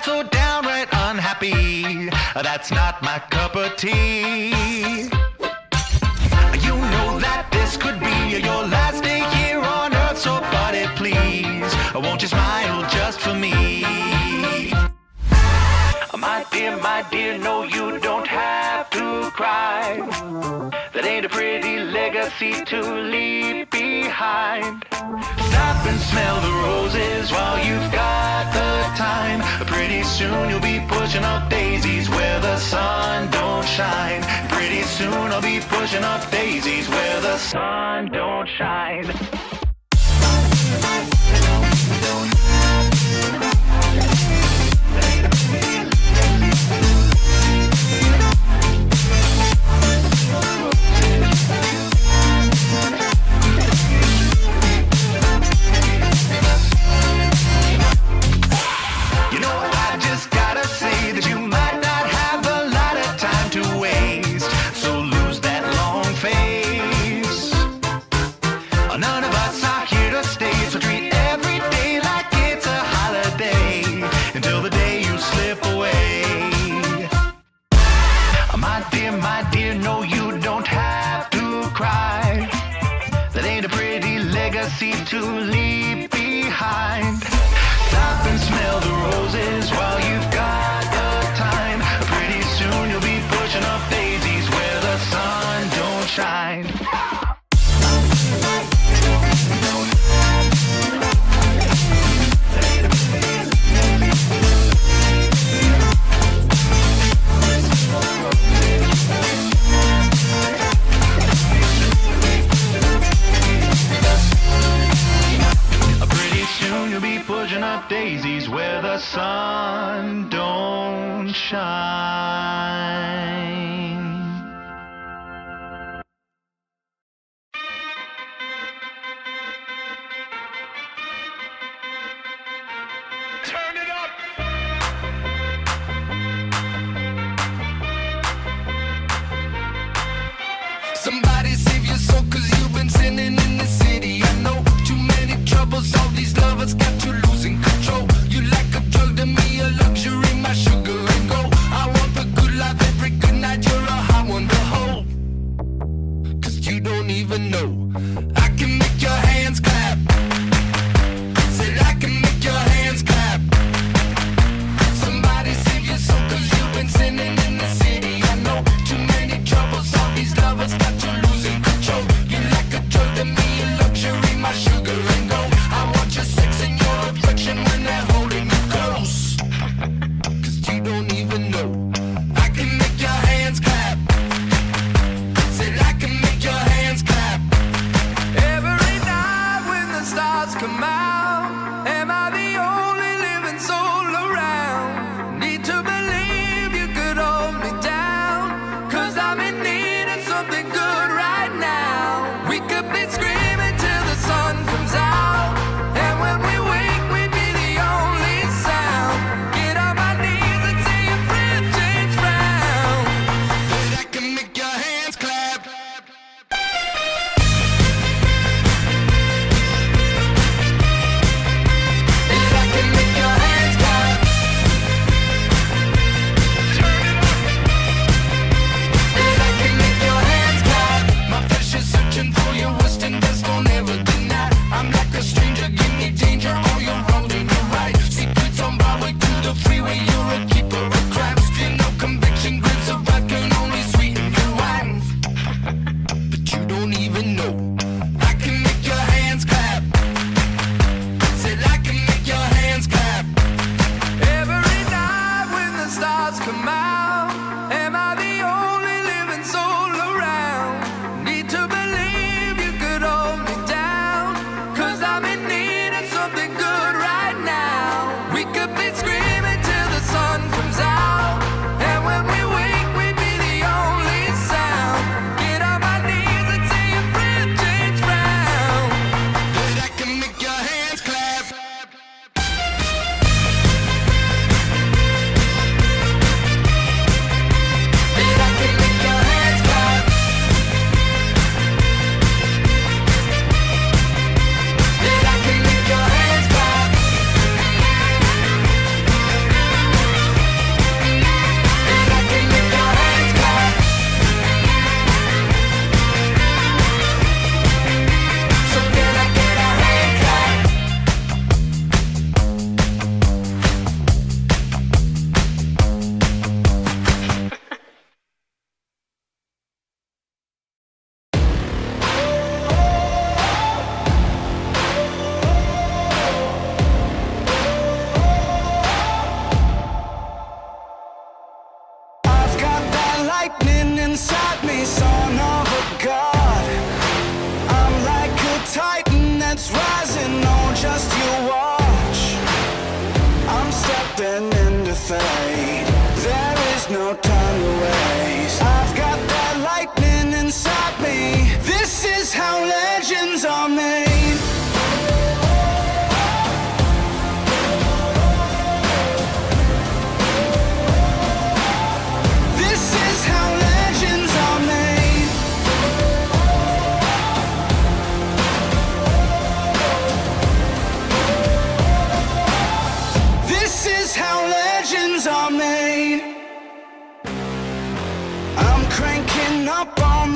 so downright unhappy. That's not my cup of tea. You know that this could be your last day here on earth, so buddy, please Won't you smile just for me? My dear, no, you don't have to cry. That ain't a pretty legacy to leave behind. Stop and smell the roses while you've got the time. Pretty soon you'll be pushing up daisies where the sun don't shine. Pretty soon I'll be pushing up daisies where the sun don't shine. To leave behind. Stop and smell the roses while you've got the time. Pretty soon you'll be pushing up daisies where the sun don't shine. Up daisies where the sun don't shine. Turn it up. Somebody save your soul, 'cause you've been sinning in the city. I know too many troubles, all these lovers got you losing control. You like a drug to me, a luxury, my sugar and gold. I want the good life every good night, you're a hot one to hold. 'Cause you don't even know, I can make your hands clap. Said I can make your hands clap. Somebody save your soul, 'cause you've been sinning in the city. I know too many troubles, all these lovers got you losing control. You like a drug to me, a luxury, my sugar and gold. I want your sex and your affection when they're holding you close. 'Cause you don't even know, I can make your hands clap. Said I can make your hands clap. Every night when the stars come out, am I the only living soul around? Need to believe you could hold me down, 'cause I'm in need of something good right now. We could be screaming till the sun comes out, and when we wake we'd be the only sound. Get on my knees and say your breath change round. But I can make your hands clap. And I can make your hands clap. Turn it up. And I can make your hands clap. My flesh is searching for your worst and best, don't ever deny. I'm like a stranger, give me danger, all you're wrong and you're right. Secrets on my way to the freeway, you're a keeper of crabs. Feel no conviction, grapes of wrath can only sweeten your wine. But you don't even know, I can make your hands clap. Said I can make your hands clap. Every night when the stars come out, am I the only living soul around? Need to believe you could hold me down, 'cause I'm in need of something good right now. We could be screaming till the sun comes out, and when we wake we'd be the only sound. Get on my knees and say your breath change round. But I can make your hands clap. And I can make your hands clap. And I can make your hands clap.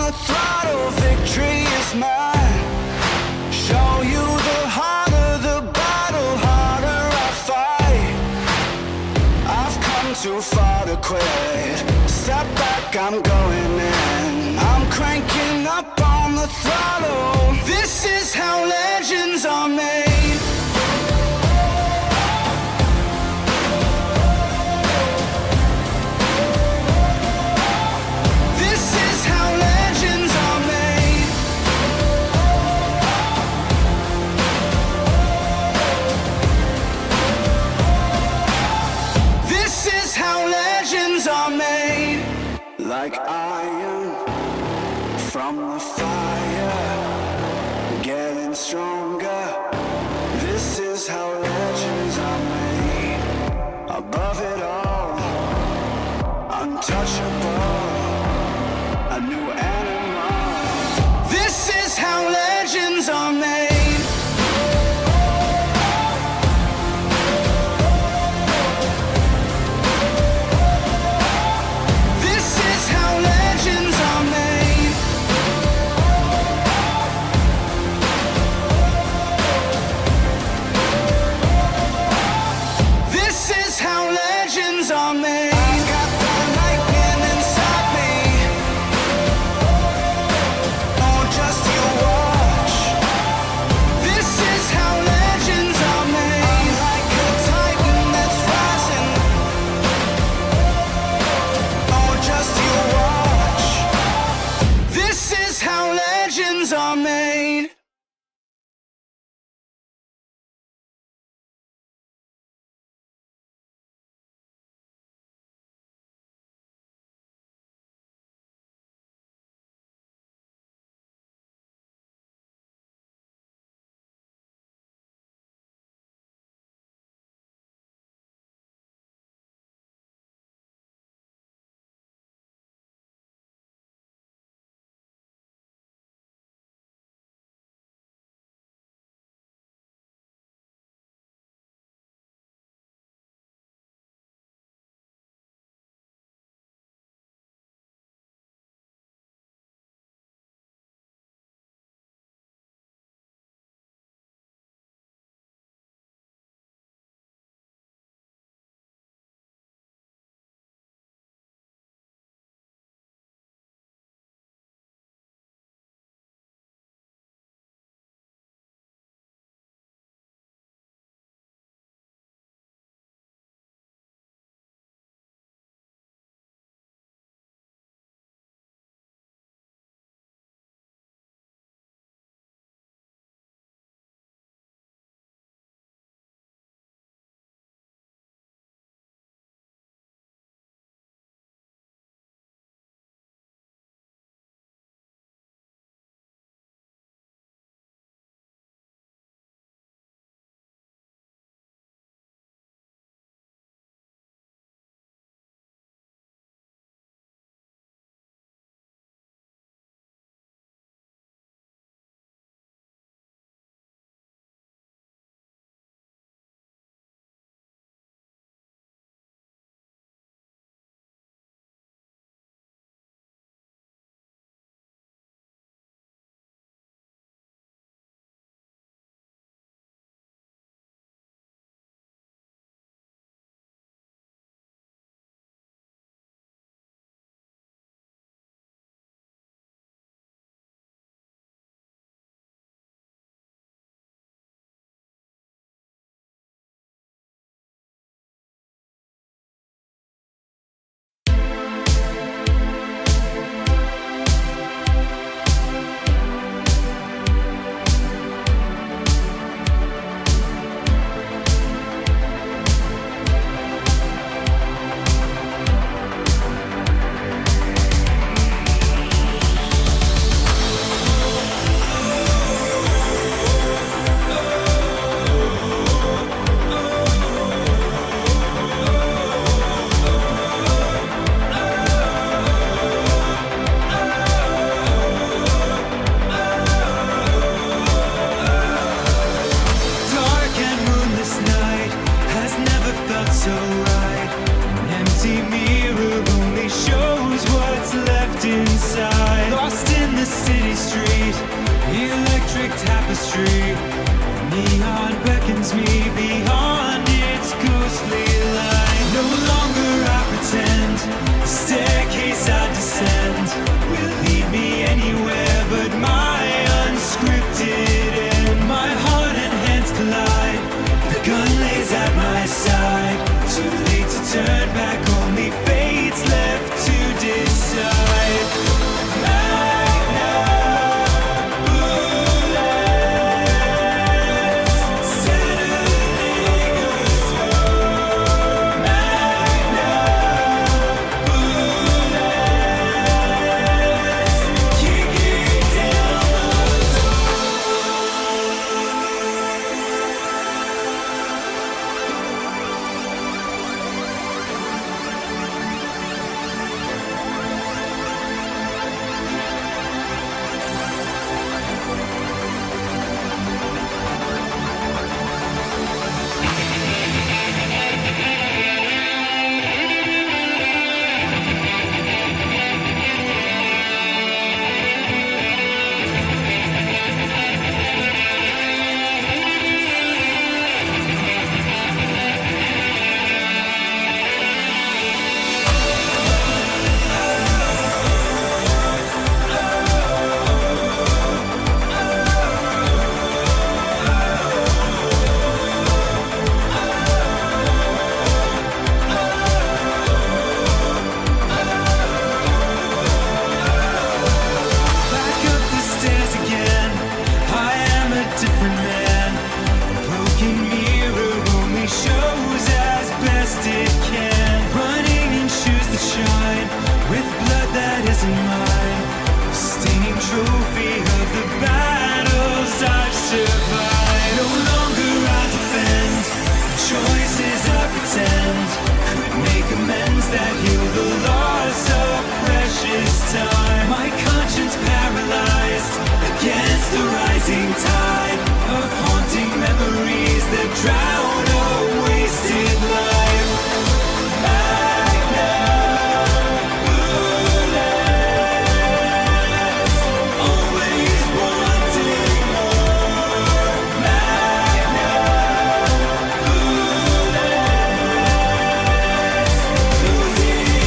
the throttle, victory is mine. Show you the harder the battle, harder I fight. I've come too far to quit. Step back, I'm going in. I'm cranking up on the throttle. This is how legends are made. This is how legends are made. This is how legends are made. Like iron from the fire, getting stronger. This is how legends are made. Above it all, untouchable, a new animal. This is how legends are made. This is how legends are made. This is how legends are made. I've got the lightning inside me. Oh, just you watch. This is how legends are made. I'm like a titan that's rising. Oh, just you watch. This is how legends are made. empty mirror only shows what's left inside. Lost in leads me beyond its ghostly light. No longer I pretend, the staircase I descend will lead me anywhere but my unscripted end. My heart and hands collide, the gun lays at my side. Too late to turn back, only fate's left to decide. Back up the stairs again, I am a different man. A broken mirror only shows as best it can. Running in shoes that shine, with blood that isn't mine. A stinging trophy of the battles I've survived. No longer I defend, the choices I pretend could make amends that heal the loss of precious time. My conscience paralyzed against the rising tide of haunting memories that drown a wasted life. Always wanting more. Losing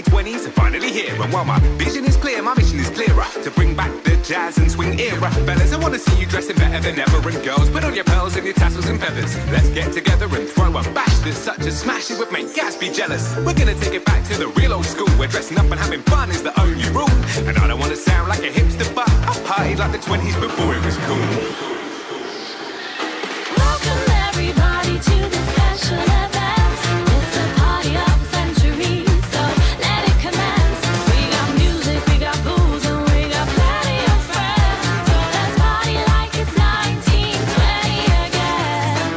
2020s are finally here. And while my vision is clear, my mission is clearer. To bring back the jazz and swing era. Fellas, I wanna see you dressing better than ever. And girls, put on your pearls and your tassels and feathers. Let's get together and throw a bash. There's such a smash, it would make Gatsby jealous. We're gonna take it back to the real old school, where dressing up and having fun is the only rule. And I don't wanna sound like a hipster, but I partied like the 20s before it was cool. Welcome everybody to this special event. It's the party of the century, so let it commence. We got music, we got booze, and we got plenty of friends. So let's party like it's 1920 again.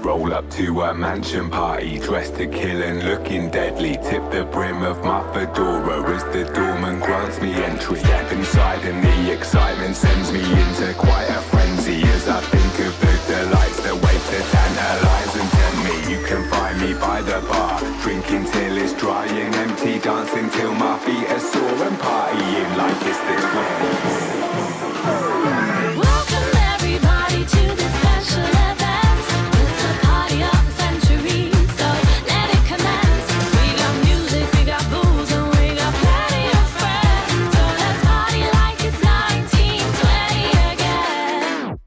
Roll up to a mansion party, dressed to kill and looking deadly. Tip the brim of my fedora as the doorman grants me entry. Step inside and the excitement sends me into quite a frenzy as I think of the delights that wait to tantalize and tempt me. You can find me by the bar, drinking till it's dry and empty, dancing till my feet are sore and partying like it's the 20s. Welcome everybody to this special event. It's the party of the century, so let it commence. We got music, we got booze, and we got plenty of friends. So let's party like it's 1920 again.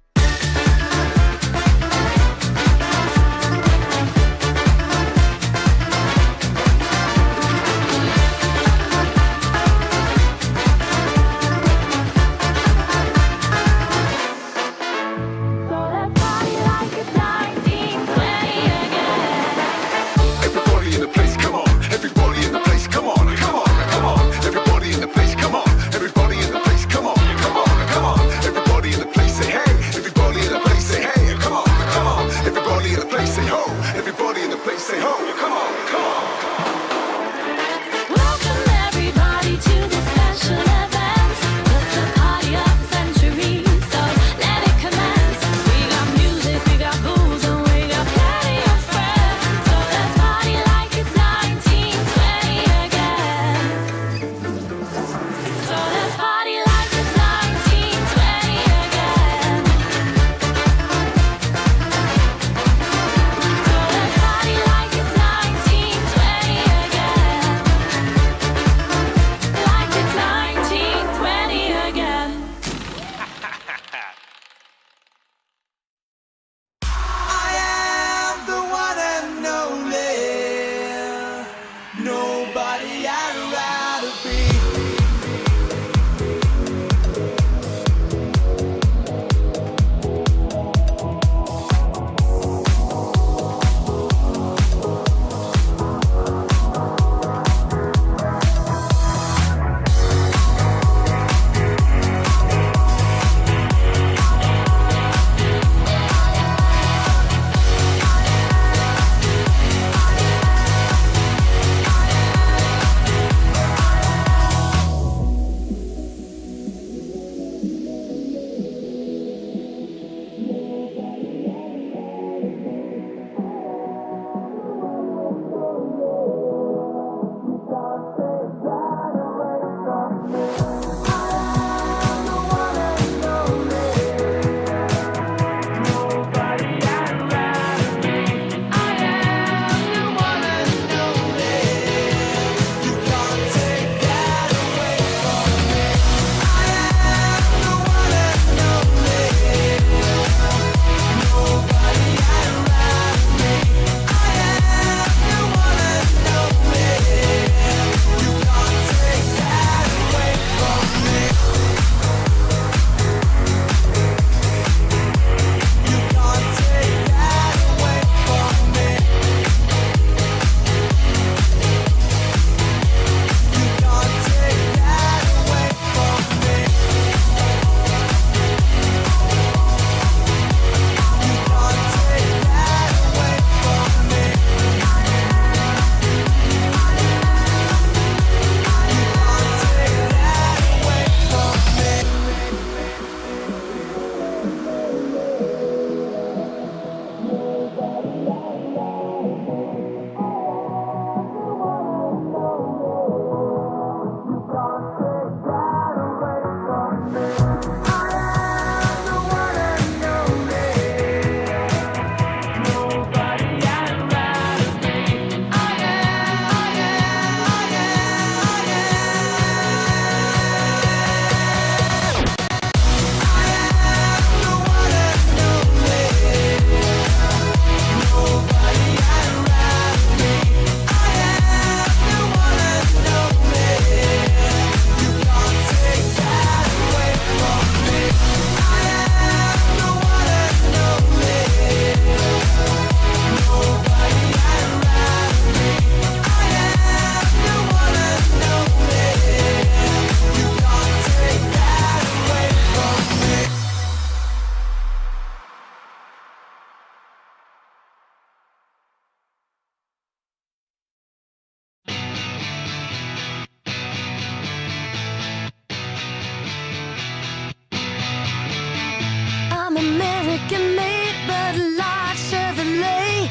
I'm American made, but a large Chevrolet.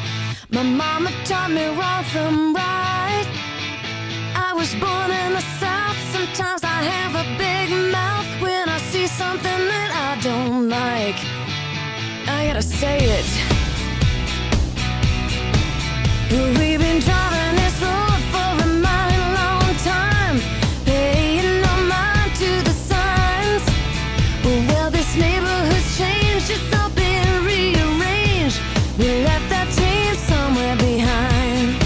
My mama taught me wrong from right. I was born in the South. Sometimes I have a big mouth when I see something that I don't like. I gotta say it. We've been driving this road for a mighty long time, paying no mind to the signs. Well, this neighborhood's changed, it's all been rearranged. We left that team somewhere behind.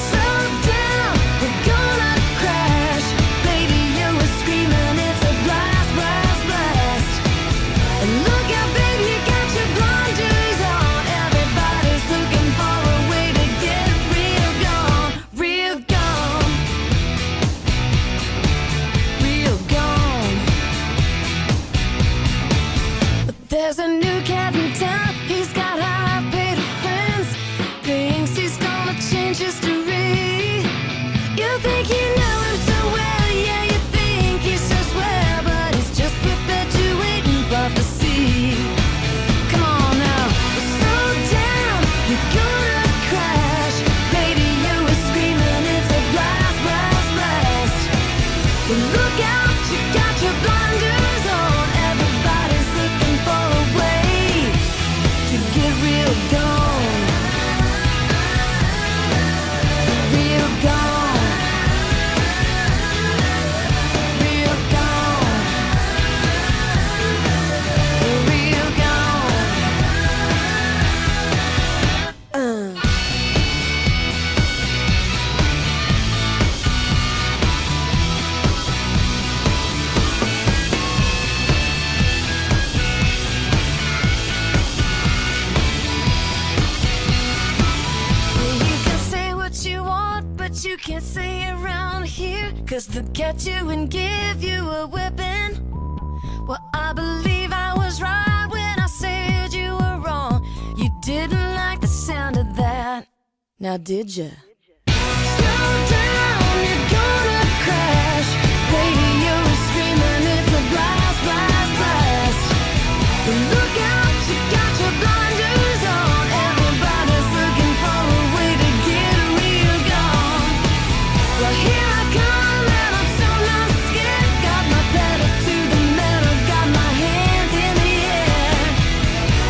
Slow down, we're gonna crash. Baby, you were screaming, it's a blast, blast, blast. And look out, baby, you got your blinders on. Everybody's looking for a way to get real gone, real gone, real gone. But there's a new cat in town. He's got high-paid friends. Thinks he's gonna change history. You think you know him so well, yeah, you think he's so swell, but he's just perpetuating prophecy. Come on now, slow down, you're gonna crash. Lady, you were screaming, it's a blast, blast, blast. Well, look out, you got your blinders on. Everybody's looking for a way to get real gone. Real gone. Real gone. Real gone. You can say what you want, but you can't say it around here, 'cause they'll get you and give you a whipping. Well, I believe I was right when I said you were wrong. You didn't like the sound of that, now did ya? Slow down, you're gonna crash. Baby, you were screaming, it's a blast, blast, blast. But look out, you got your blinders on. Everybody's looking for a way to get real gone. Well, here I come, and I'm so not scared. Got my pedal to the metal, got my hands in the air.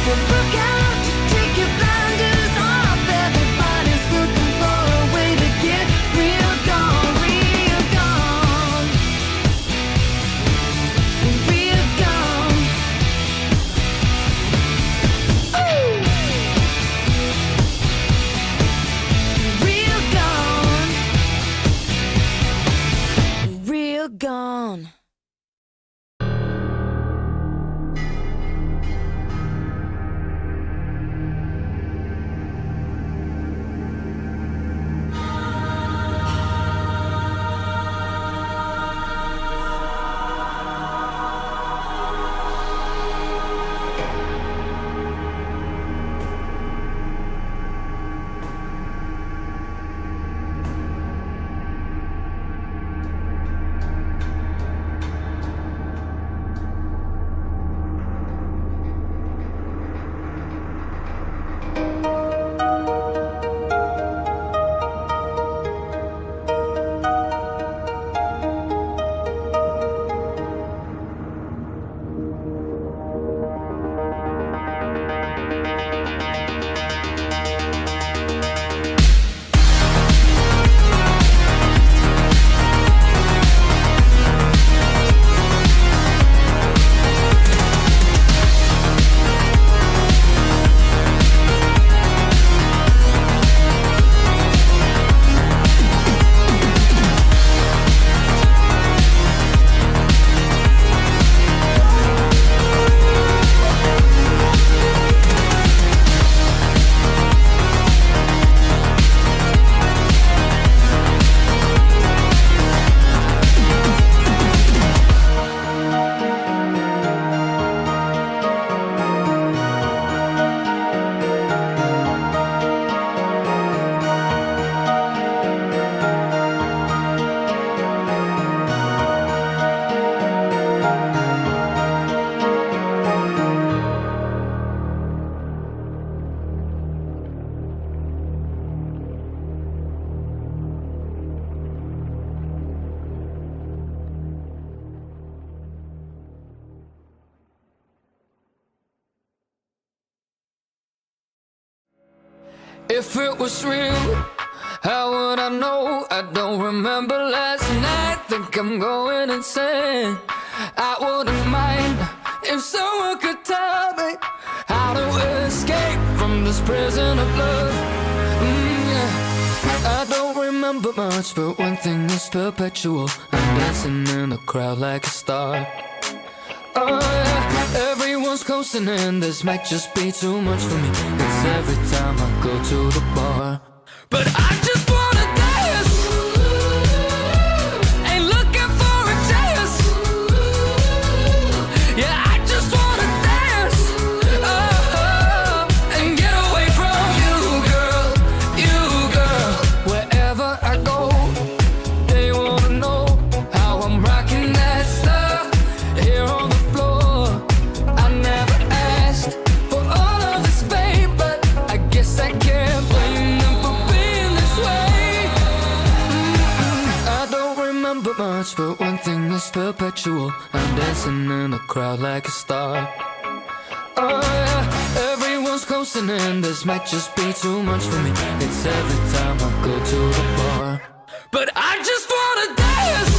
Well, look out, you take your blinders off. Everybody's looking for a way to get real gone, real gone. If it was real, how would I know? I don't remember last night. Think I'm going insane. I wouldn't mind if someone could tell me how to escape from this prison of love. Yeah. I don't remember much, but one thing is perpetual. I'm dancing in a crowd like a star. Oh yeah, everyone's coasting in. This might just be too much for me. It's every time I go to the bar. But I just wanna dance. Ain't looking for a chance. Yeah, I just wanna dance. Oh, and get away from you, girl. You, girl. Wherever I go, they wanna know how I'm rocking that stuff. Here on the floor, I never asked for all of this fame, but I guess I can't blame them for being this way. I don't remember much, but one thing is perpetual. I'm dancing in a crowd like a star. Oh yeah, everyone's coasting in. This might just be too much for me. It's every time I go to the bar. But I just wanna dance.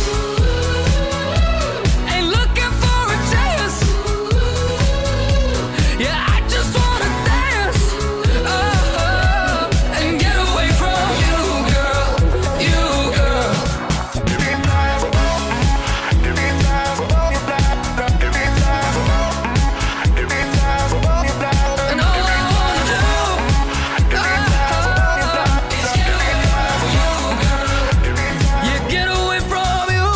Ain't looking for a chance. Yeah, I just wanna dance. Oh, and get away from you, girl. You, girl. And all I wanna do is get away from you, girl. Yeah, get away from you,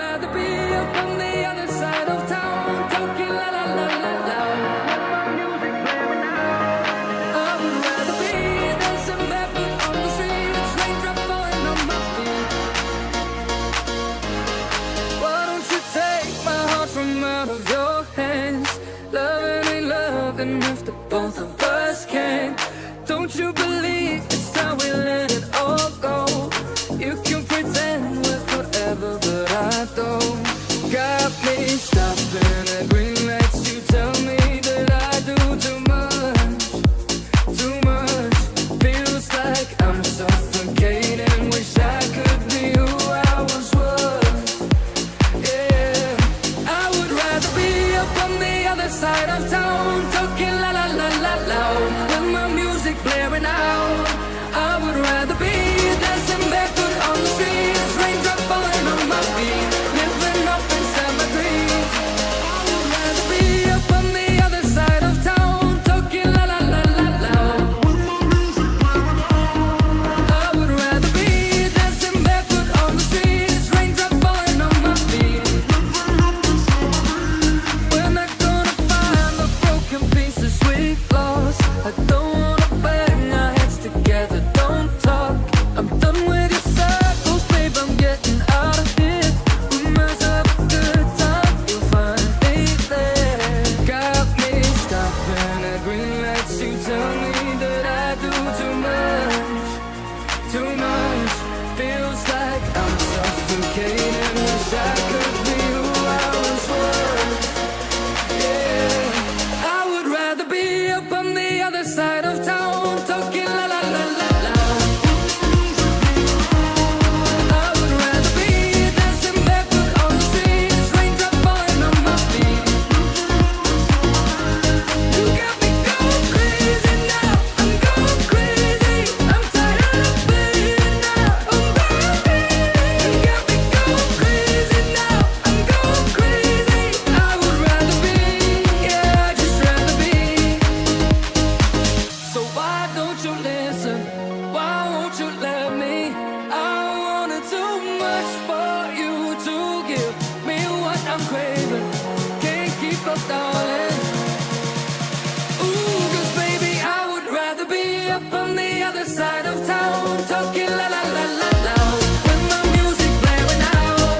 rather be up on the other side of town, talking la la la la loud. I would rather be dancing barefoot on the streets, raindrop falling on my feet. Why don't you take my heart from out of your hands? Loving ain't loving if the both of us can. Don't you believe it's time we let it all go? You can pretend we're forever, but I don't. Got me stopping at green lights. You tell me that I do too much, too much. Feels like I'm suffocating. Wish I could be who I was. Yeah, I would rather be up on the other side of town, talking la la la la loud, with my music blaring out. I would rather be dancing barefoot on the streets, raindrop falling on my feet, living up inside my dreams. I would rather be up on the other side of town, talking la la la la loud, with my music blaring out. I would rather be dancing barefoot on the streets, raindrop falling on my feet, living up inside my dreams. We're not gonna find the broken pieces we lost. I don't wanna bang our heads together, don't talk. I'm done with your circles, babe, I'm getting out of here. We must have a good time, you'll find me there. Got me stopping at green lights. You tell me that I do too much, too much. Feels like I'm suffocating. Wish I could be who I was. Yeah, I would rather be up on the other side of town, talking la la la la loud. I would rather be dancing barefoot on the streets, raindrop falling on my feet. You got me going crazy now, I'm going crazy. I'm tired of being now, I'm going crazy. You got me going crazy now, I'm going crazy. I would rather be, yeah, I'd just rather be. So why don't you listen? Why won't you let me? I wanted too much for you to give me what I'm craving. Can't keep up, darling. Ooh, 'cause baby, I would rather be up on the other side of town, talking la la la la loud, with my music blaring out.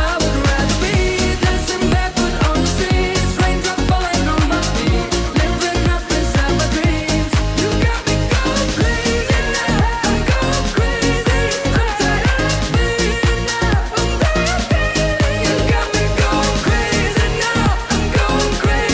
I would rather be dancing barefoot on the streets, raindrop falling on my feet, living up inside my dreams. You got me going crazy now, I'm going crazy. I'm tired of being now, I'm going crazy. You got me going crazy now, I'm going crazy.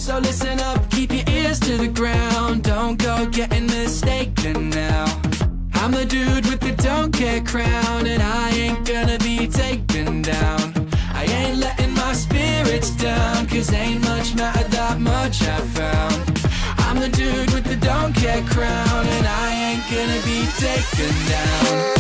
So listen up, keep your ears to the ground. Don't go getting mistaken now. I'm the dude with the don't care crown, and I ain't gonna be taken down. I ain't letting my spirits down, cause ain't much matter that much I found. I'm the dude with the don't care crown, and I ain't gonna be taken down.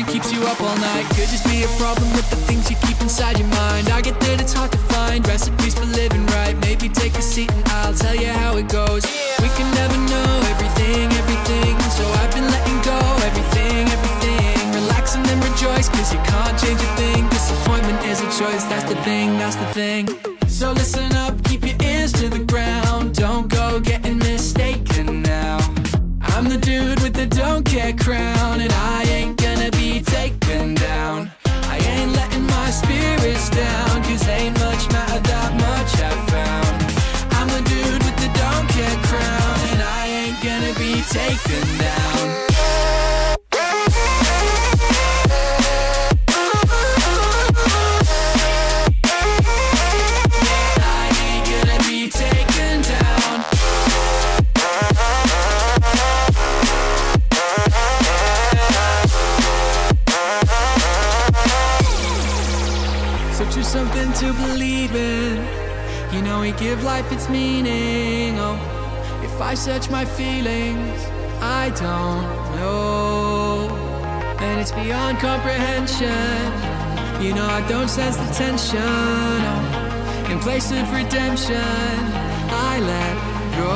Keeps you up all night. Could just be a problem with the things you keep inside your mind. I get that it's hard to find recipes for living right. Maybe take a seat and I'll tell you how it goes. We can never know everything, everything. So I've been letting go everything, everything. Relax and then rejoice, cause you can't change a thing. Disappointment is a choice, that's the thing, that's the thing. So listen up, keep your ears to the ground. Don't go getting mistaken now. I'm the dude with the don't care crown, and I ain't gonna be taken down. I ain't letting my spirits down, cause ain't much matter that much I found. I'm the dude with the don't care crown, and I ain't gonna be taken down. Something to believe in. You know we give life its meaning. Oh, if I search my feelings, I don't know. And it's beyond comprehension. You know I don't sense the tension. Oh, in place of redemption, I let go.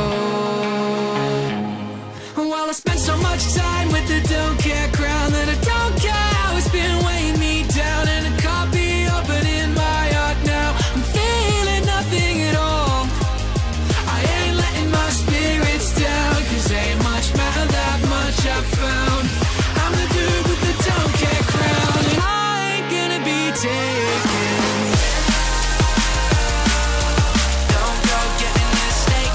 While I spend so much time with the don't care crown, that I don't care how it's been weighing me down. And a copy opening my heart now, I'm feeling nothing at all. I ain't letting my spirits down, cause ain't much matter that much I've found. I'm the dude with the don't care crown, and I ain't gonna be taken. Don't go getting mistaken.